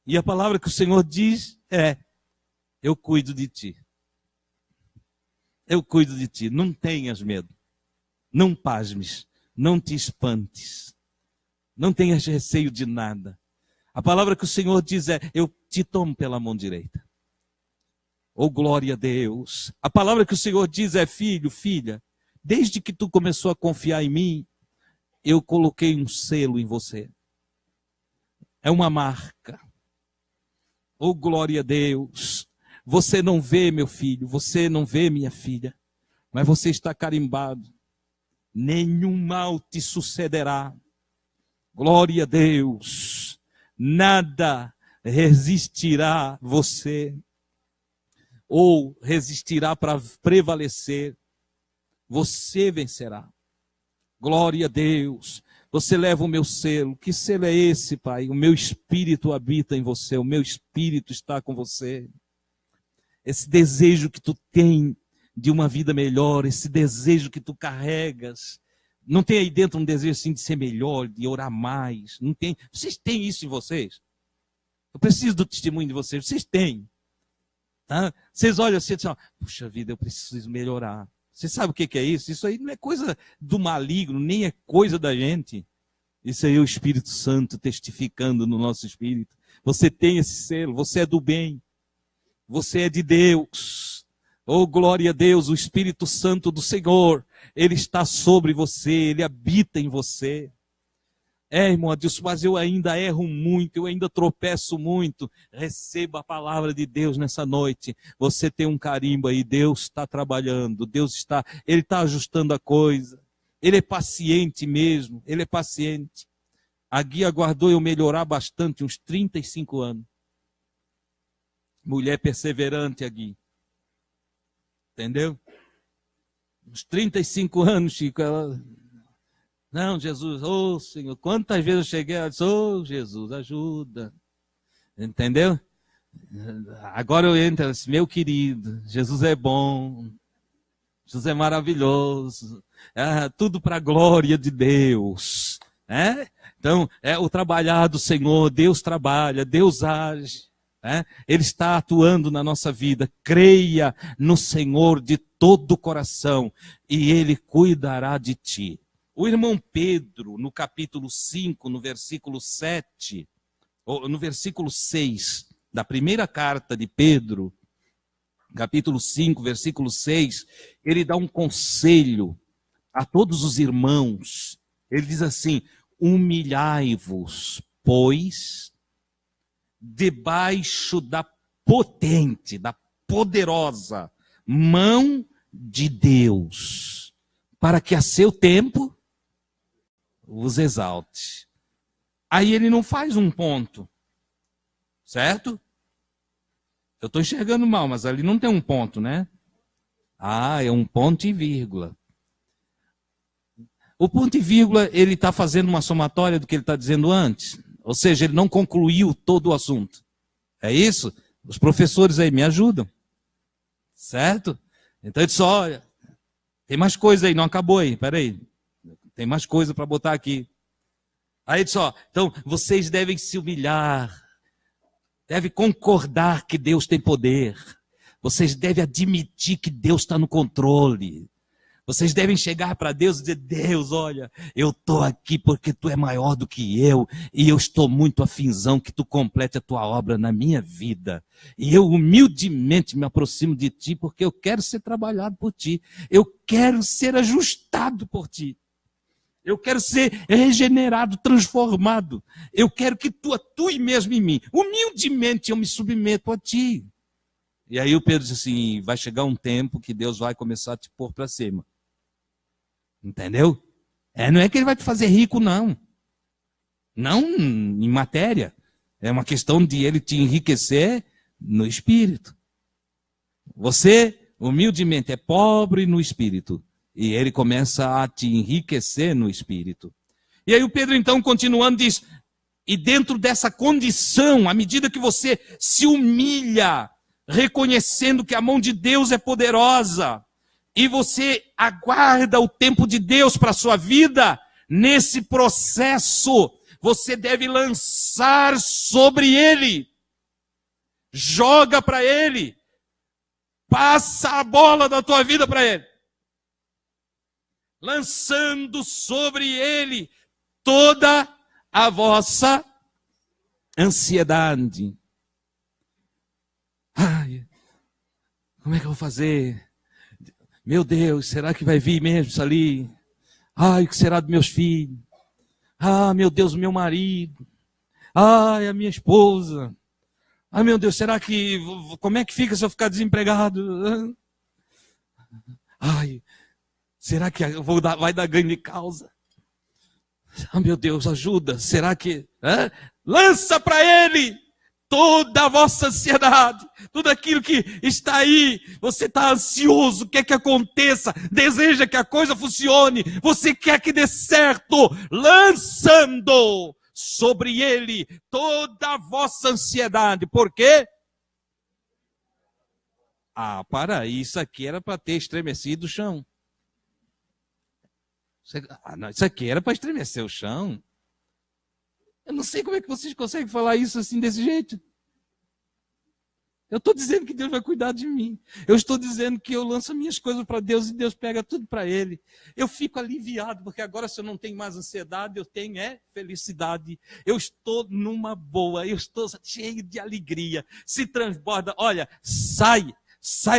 E a palavra que o Senhor diz é: eu cuido de ti. Eu cuido de ti, não tenhas medo, não pasmes, não te espantes, não tenhas receio de nada. A palavra que o Senhor diz é: eu te tomo pela mão direita. Oh, glória a Deus. A palavra que o Senhor diz é: filho, filha, desde que tu começou a confiar em mim, eu coloquei um selo em você. É uma marca. Oh, glória a Deus. Você não vê, meu filho, você não vê, minha filha, mas você está carimbado. Nenhum mal te sucederá. Glória a Deus. Nada resistirá você, ou resistirá para prevalecer. Você vencerá. Glória a Deus. Você leva o meu selo. Que selo é esse, Pai? O meu espírito habita em você, o meu espírito está com você. Esse desejo que tu tem de uma vida melhor, esse desejo que tu carregas. Não tem aí dentro um desejo assim de ser melhor, de orar mais? Não tem? Vocês têm isso em vocês? Eu preciso do testemunho de vocês. Vocês têm. Tá? Vocês olham assim e dizem: puxa vida, eu preciso melhorar. Você sabe o que é isso? Isso aí não é coisa do maligno, nem é coisa da gente. Isso aí é o Espírito Santo testificando no nosso espírito. Você tem esse selo, você é do bem. Você é de Deus. Oh, glória a Deus, o Espírito Santo do Senhor, ele está sobre você, ele habita em você. Irmão Adilson, mas eu ainda erro muito, eu ainda tropeço muito. Receba a palavra de Deus nessa noite. Você tem um carimbo aí, Deus está trabalhando, ele está ajustando a coisa. Ele é paciente mesmo, ele é paciente. A guia aguardou eu melhorar bastante, uns 35 anos. Mulher perseverante aqui. Entendeu? Uns 35 anos, Chico. Ela... Não, Jesus, ô Senhor, quantas vezes eu cheguei, ela disse: ô Jesus, ajuda. Entendeu? Agora eu entro, disse: meu querido, Jesus é bom. Jesus é maravilhoso. Tudo para a glória de Deus. Então, é o trabalhar do Senhor. Deus trabalha, Deus age. Ele está atuando na nossa vida. Creia no Senhor de todo o coração e Ele cuidará de ti. O irmão Pedro, no capítulo 5, no versículo 7, ou no versículo 6, da primeira carta de Pedro, capítulo 5, versículo 6, ele dá um conselho a todos os irmãos. Ele diz assim: humilhai-vos, pois, debaixo da potente, da poderosa mão de Deus, para que a seu tempo vos exalte. Aí ele não faz um ponto, certo? Eu estou enxergando mal, mas ali não tem um ponto, né? Ah, é um ponto e vírgula. O ponto e vírgula, ele está fazendo uma somatória do que ele está dizendo antes. Ou seja, ele não concluiu todo o assunto. É isso? Os professores aí me ajudam. Certo? Então ele disse, olha, tem mais coisa aí, não acabou aí, peraí. Tem mais coisa para botar aqui. Aí ele disse, ó, então vocês devem se humilhar, devem concordar que Deus tem poder. Vocês devem admitir que Deus está no controle. Vocês devem chegar para Deus e dizer, Deus, olha, eu estou aqui porque Tu é maior do que eu, e eu estou muito afinzão que Tu complete a Tua obra na minha vida. E eu humildemente me aproximo de Ti porque eu quero ser trabalhado por Ti. Eu quero ser ajustado por Ti. Eu quero ser regenerado, transformado. Eu quero que Tu atue mesmo em mim. Humildemente eu me submeto a Ti. E aí o Pedro disse assim, vai chegar um tempo que Deus vai começar a te pôr para cima. Entendeu? Não é que ele vai te fazer rico, não. Não em matéria. É uma questão de ele te enriquecer no espírito. Você, humildemente, é pobre no espírito. E ele começa a te enriquecer no espírito. E aí o Pedro, então, continuando, diz, e dentro dessa condição, à medida que você se humilha, reconhecendo que a mão de Deus é poderosa, e você aguarda o tempo de Deus para a sua vida, nesse processo, você deve lançar sobre ele, joga para ele, passa a bola da tua vida para ele, lançando sobre ele toda a vossa ansiedade. Ai, como é que eu vou fazer? Meu Deus, será que vai vir mesmo isso ali? Ai, o que será dos meus filhos? Ah, meu Deus, o meu marido. Ai, a minha esposa. Ai, meu Deus, será que... Como é que fica se eu ficar desempregado? Ai, será que vai dar ganho de causa? Ah, meu Deus, ajuda. Será que... Lança para ele toda a vossa ansiedade, tudo aquilo que está aí, você está ansioso, quer que aconteça, deseja que a coisa funcione, você quer que dê certo, lançando sobre ele toda a vossa ansiedade. Por quê? Para isso aqui era para ter estremecido o chão. Isso aqui era para estremecer o chão. Eu não sei como é que vocês conseguem falar isso assim, desse jeito. Eu estou dizendo que Deus vai cuidar de mim. Eu estou dizendo que eu lanço minhas coisas para Deus e Deus pega tudo para Ele. Eu fico aliviado, porque agora se eu não tenho mais ansiedade, eu tenho felicidade. Eu estou numa boa, eu estou cheio de alegria. Se transborda, olha, sai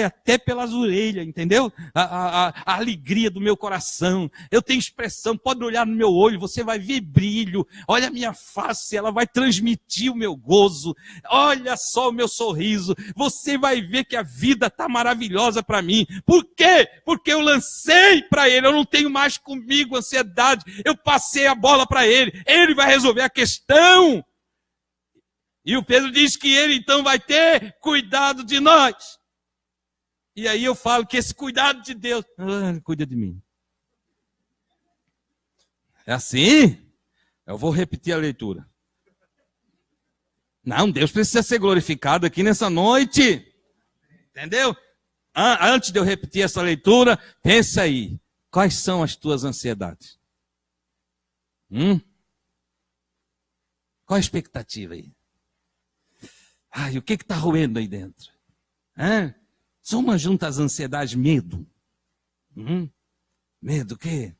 até pelas orelhas, entendeu? A alegria do meu coração. Eu tenho expressão, pode olhar no meu olho, você vai ver brilho. Olha a minha face, ela vai transmitir o meu gozo. Olha só o meu sorriso. Você vai ver que a vida está maravilhosa para mim. Por quê? Porque eu lancei para Ele. Eu não tenho mais comigo ansiedade. Eu passei a bola para Ele. Ele vai resolver a questão. E o Pedro diz que Ele então vai ter cuidado de nós. E aí eu falo que esse cuidado de Deus, cuida de mim. É assim? Eu vou repetir a leitura. Não, Deus precisa ser glorificado aqui nessa noite. Entendeu? Antes de eu repetir essa leitura, pensa aí. Quais são as tuas ansiedades? Qual a expectativa aí? O que está roendo aí dentro? Soma junto às ansiedades, medo. Medo o quê?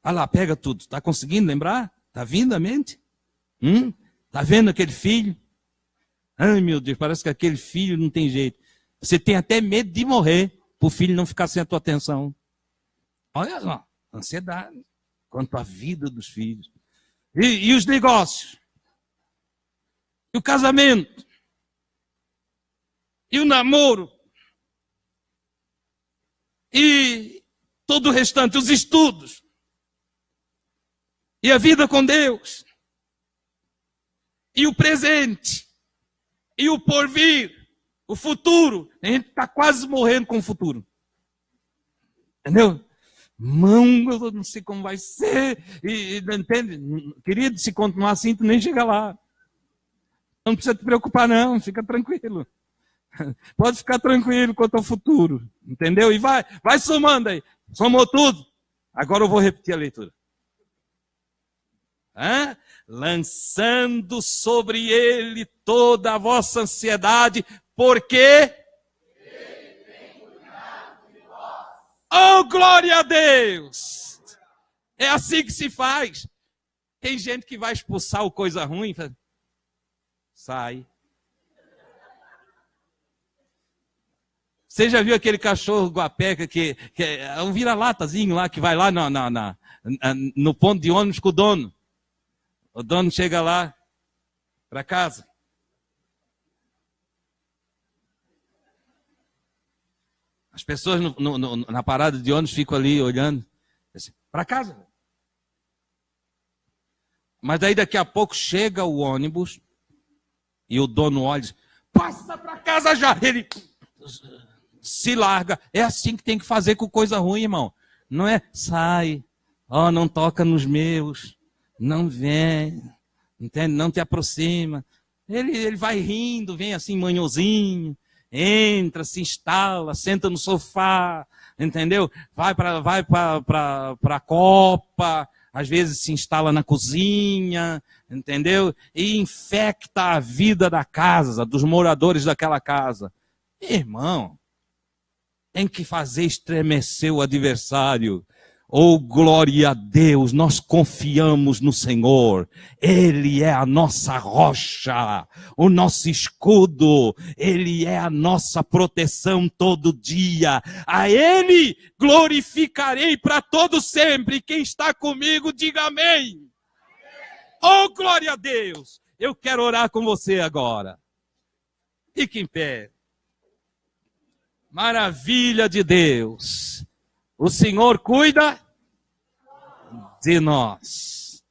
Lá, pega tudo. Está conseguindo lembrar? Está vindo à mente? Está vendo aquele filho? Ai, meu Deus, parece que aquele filho não tem jeito. Você tem até medo de morrer, para o filho não ficar sem a tua atenção. Olha só, ansiedade quanto à vida dos filhos. E os negócios? E o casamento? E o namoro? E todo o restante, os estudos. e a vida com Deus, e o presente, e o porvir, o futuro. A gente está quase morrendo com o futuro. Entendeu? Mão, eu não sei como vai ser. Entende? Querido, se continuar assim, tu nem chega lá. Não precisa te preocupar, não. Fica tranquilo. Pode ficar tranquilo quanto ao futuro. Entendeu? E vai somando aí. Somou tudo. Agora eu vou repetir a leitura. Lançando sobre ele toda a vossa ansiedade, porque... Oh, glória a Deus! É assim que se faz. Tem gente que vai expulsar o coisa ruim. Sai. Você já viu aquele cachorro guapeca que é um vira-latazinho lá, que vai lá no ponto de ônibus com o dono. O dono chega lá para casa. As pessoas na parada de ônibus ficam ali olhando. Assim, para casa. Mas daí daqui a pouco chega o ônibus e o dono olha e diz, passa para casa já. Ele se larga. É assim que tem que fazer com coisa ruim, irmão. Não é sai, não toca nos meus, não vem, entende? Não te aproxima. Ele vai rindo, vem assim manhozinho. Entra, se instala, senta no sofá, entendeu? Vai para a copa, às vezes se instala na cozinha, entendeu? E infecta a vida da casa, dos moradores daquela casa. Irmão, tem que fazer estremecer o adversário. Oh, glória a Deus, nós confiamos no Senhor. Ele é a nossa rocha, o nosso escudo. Ele é a nossa proteção todo dia. A Ele glorificarei para todo sempre. Quem está comigo, diga amém. Oh, glória a Deus. Eu quero orar com você agora. Fique em pé. Maravilha de Deus. O Senhor cuida de nós.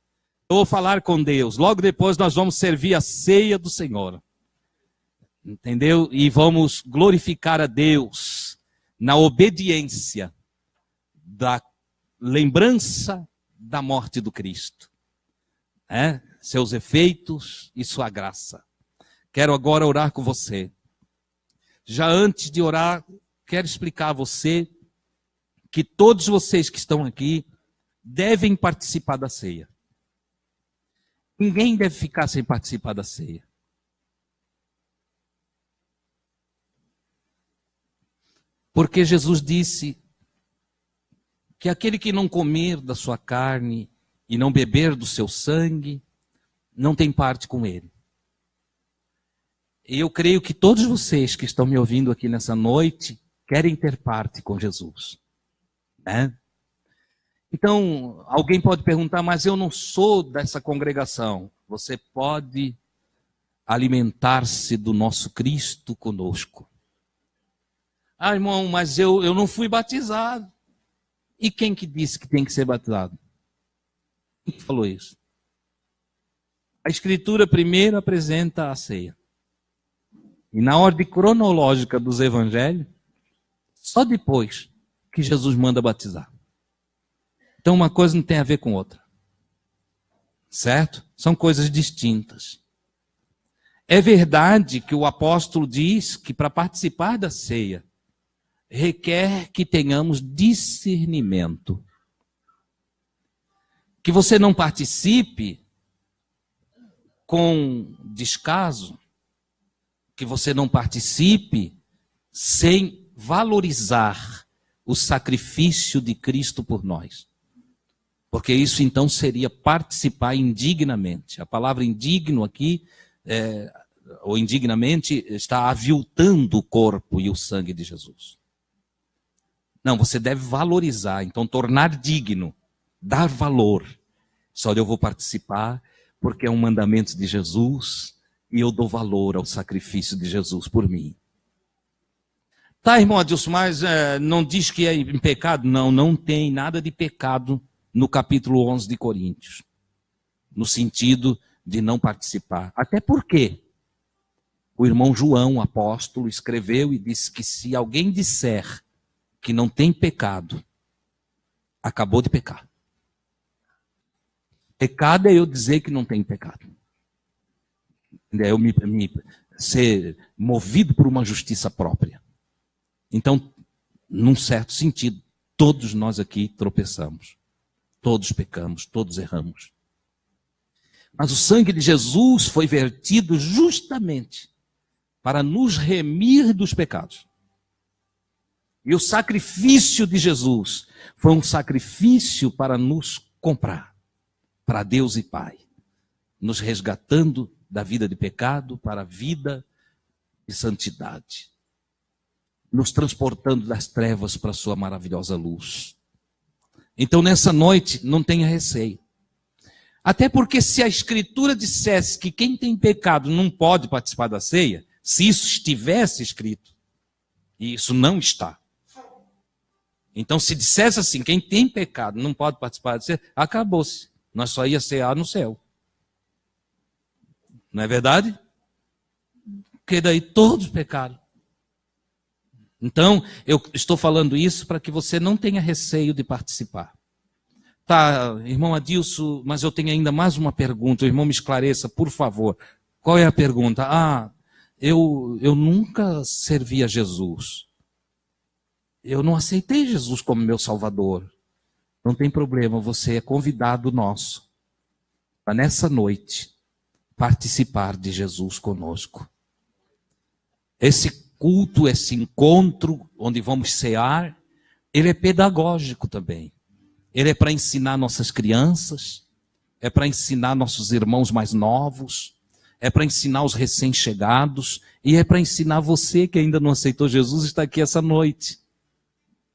Eu vou falar com Deus. Logo depois nós vamos servir a ceia do Senhor. Entendeu? E vamos glorificar a Deus na obediência da lembrança da morte do Cristo. Seus efeitos e sua graça. Quero agora orar com você. Já antes de orar, quero explicar a você que todos vocês que estão aqui devem participar da ceia. Ninguém deve ficar sem participar da ceia. Porque Jesus disse que aquele que não comer da sua carne e não beber do seu sangue, não tem parte com ele. E eu creio que todos vocês que estão me ouvindo aqui nessa noite querem ter parte com Jesus. Então, alguém pode perguntar, mas eu não sou dessa congregação. Você pode alimentar-se do nosso Cristo conosco. Irmão, mas eu não fui batizado. E quem que disse que tem que ser batizado? Quem falou isso? A Escritura primeiro apresenta a ceia. E na ordem cronológica dos evangelhos, só depois que Jesus manda batizar. Então uma coisa não tem a ver com outra. Certo? São coisas distintas. É verdade que o apóstolo diz que para participar da ceia, requer que tenhamos discernimento. Que você não participe com descaso, que você não participe sem valorizar o sacrifício de Cristo por nós. Porque isso então seria participar indignamente. A palavra indigno aqui, ou indignamente, está aviltando o corpo e o sangue de Jesus. Não, você deve valorizar, então tornar digno, dar valor. Só eu vou participar porque é um mandamento de Jesus e eu dou valor ao sacrifício de Jesus por mim. Tá, irmão Adilson, mas não diz que é em pecado? Não, não tem nada de pecado no capítulo 11 de Coríntios. no sentido de não participar. Até porque o irmão João, apóstolo, escreveu e disse que se alguém disser que não tem pecado, acabou de pecar. Pecado é eu dizer que não tem pecado. É eu me ser movido por uma justiça própria. Então, num certo sentido, todos nós aqui tropeçamos. Todos pecamos, todos erramos. Mas o sangue de Jesus foi vertido justamente para nos remir dos pecados. E o sacrifício de Jesus foi um sacrifício para nos comprar, para Deus e Pai, nos resgatando da vida de pecado para a vida de santidade, nos transportando das trevas para a sua maravilhosa luz. Então, nessa noite, não tenha receio. Até porque se a Escritura dissesse que quem tem pecado não pode participar da ceia, se isso estivesse escrito, e isso não está. Então, se dissesse assim, quem tem pecado não pode participar da ceia, acabou-se. Nós só ia cear no céu. Não é verdade? Porque daí todos pecaram. Então, eu estou falando isso para que você não tenha receio de participar. Tá, irmão Adilson, mas eu tenho ainda mais uma pergunta. O irmão me esclareça, por favor. Qual é a pergunta? Eu nunca servi a Jesus. Eu não aceitei Jesus como meu Salvador. Não tem problema, você é convidado nosso para nessa noite participar de Jesus conosco. Esse culto, esse encontro onde vamos cear, ele é pedagógico também. Ele é para ensinar nossas crianças, é para ensinar nossos irmãos mais novos, é para ensinar os recém-chegados e é para ensinar você que ainda não aceitou Jesus, está aqui essa noite.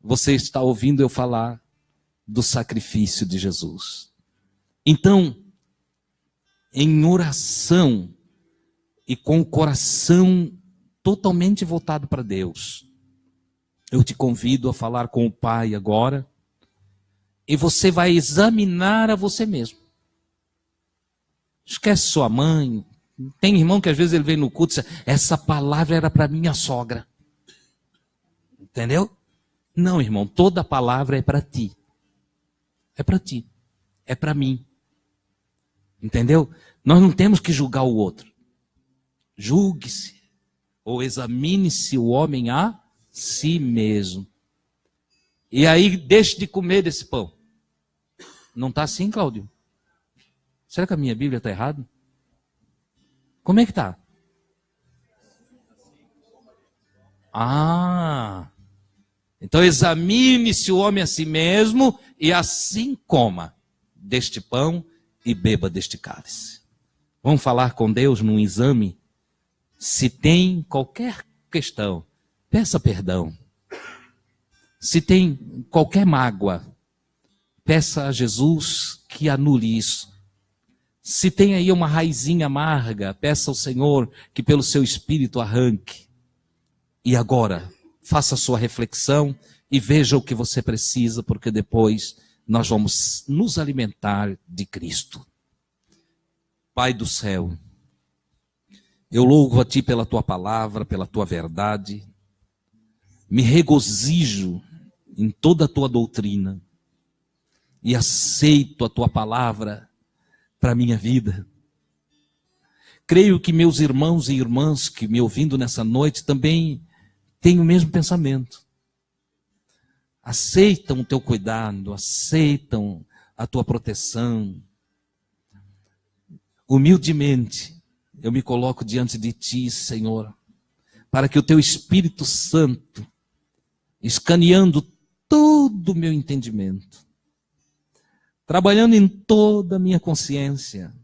Você está ouvindo eu falar do sacrifício de Jesus. Então, em oração e com o coração totalmente voltado para Deus, eu te convido a falar com o Pai agora e você vai examinar a você mesmo. Esquece sua mãe. Tem irmão que às vezes ele vem no culto e diz, essa palavra era para minha sogra. Entendeu? Não, irmão, toda palavra é para ti. É para ti. É para mim. Entendeu? Nós não temos que julgar o outro. Julgue-se ou examine-se o homem a si mesmo. E aí deixe de comer desse pão. Não está assim, Cláudio? Será que a minha Bíblia está errada? Como é que está? Então examine-se o homem a si mesmo e assim coma deste pão e beba deste cálice. Vamos falar com Deus num exame? Se tem qualquer questão, peça perdão. Se tem qualquer mágoa, peça a Jesus que anule isso. Se tem aí uma raizinha amarga, peça ao Senhor que pelo seu Espírito arranque. E agora, faça a sua reflexão e veja o que você precisa, porque depois nós vamos nos alimentar de Cristo. Pai do céu, eu louvo a Ti pela Tua palavra, pela Tua verdade. Me regozijo em toda a Tua doutrina e aceito a Tua palavra para a minha vida. Creio que meus irmãos e irmãs que me ouvindo nessa noite também têm o mesmo pensamento. Aceitam o Teu cuidado, aceitam a Tua proteção. Humildemente, eu me coloco diante de Ti, Senhor, para que o Teu Espírito Santo, escaneando todo o meu entendimento, trabalhando em toda a minha consciência,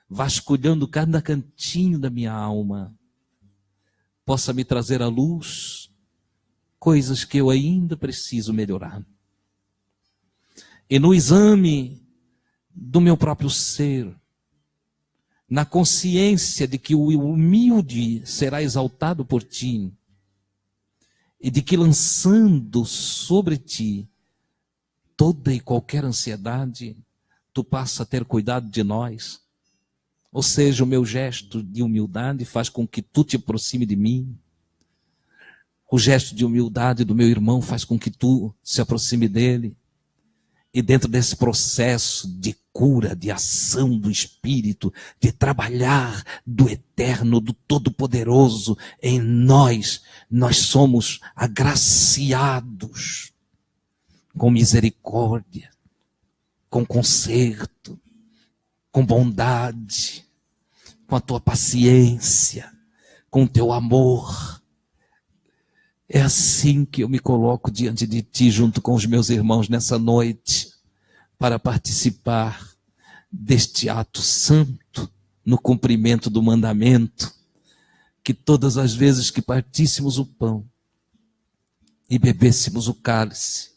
vasculhando cada cantinho da minha alma, possa me trazer à luz coisas que eu ainda preciso melhorar. E no exame do meu próprio ser, na consciência de que o humilde será exaltado por Ti, e de que lançando sobre Ti toda e qualquer ansiedade, tu passa a ter cuidado de nós. Ou seja, o meu gesto de humildade faz com que tu te aproxime de mim. O gesto de humildade do meu irmão faz com que tu se aproxime dele. E dentro desse processo de cura, de ação do Espírito, de trabalhar do Eterno, do Todo-Poderoso em nós, nós somos agraciados com misericórdia, com conserto, com bondade, com a tua paciência, com o teu amor. É assim que eu me coloco diante de ti, junto com os meus irmãos nessa noite, para participar deste ato santo, no cumprimento do mandamento, que todas as vezes que partíssemos o pão e bebêssemos o cálice,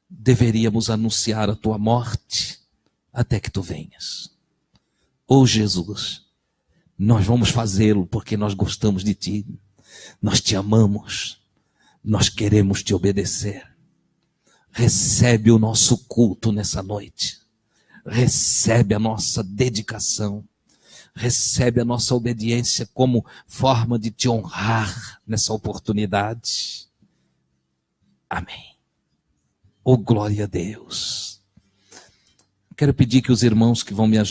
deveríamos anunciar a tua morte até que tu venhas. Ó Jesus, nós vamos fazê-lo porque nós gostamos de ti, nós te amamos, nós queremos te obedecer. Recebe o nosso culto nessa noite. Recebe a nossa dedicação. Recebe a nossa obediência como forma de te honrar nessa oportunidade. Amém. Oh, glória a Deus. Quero pedir que os irmãos que vão me ajudar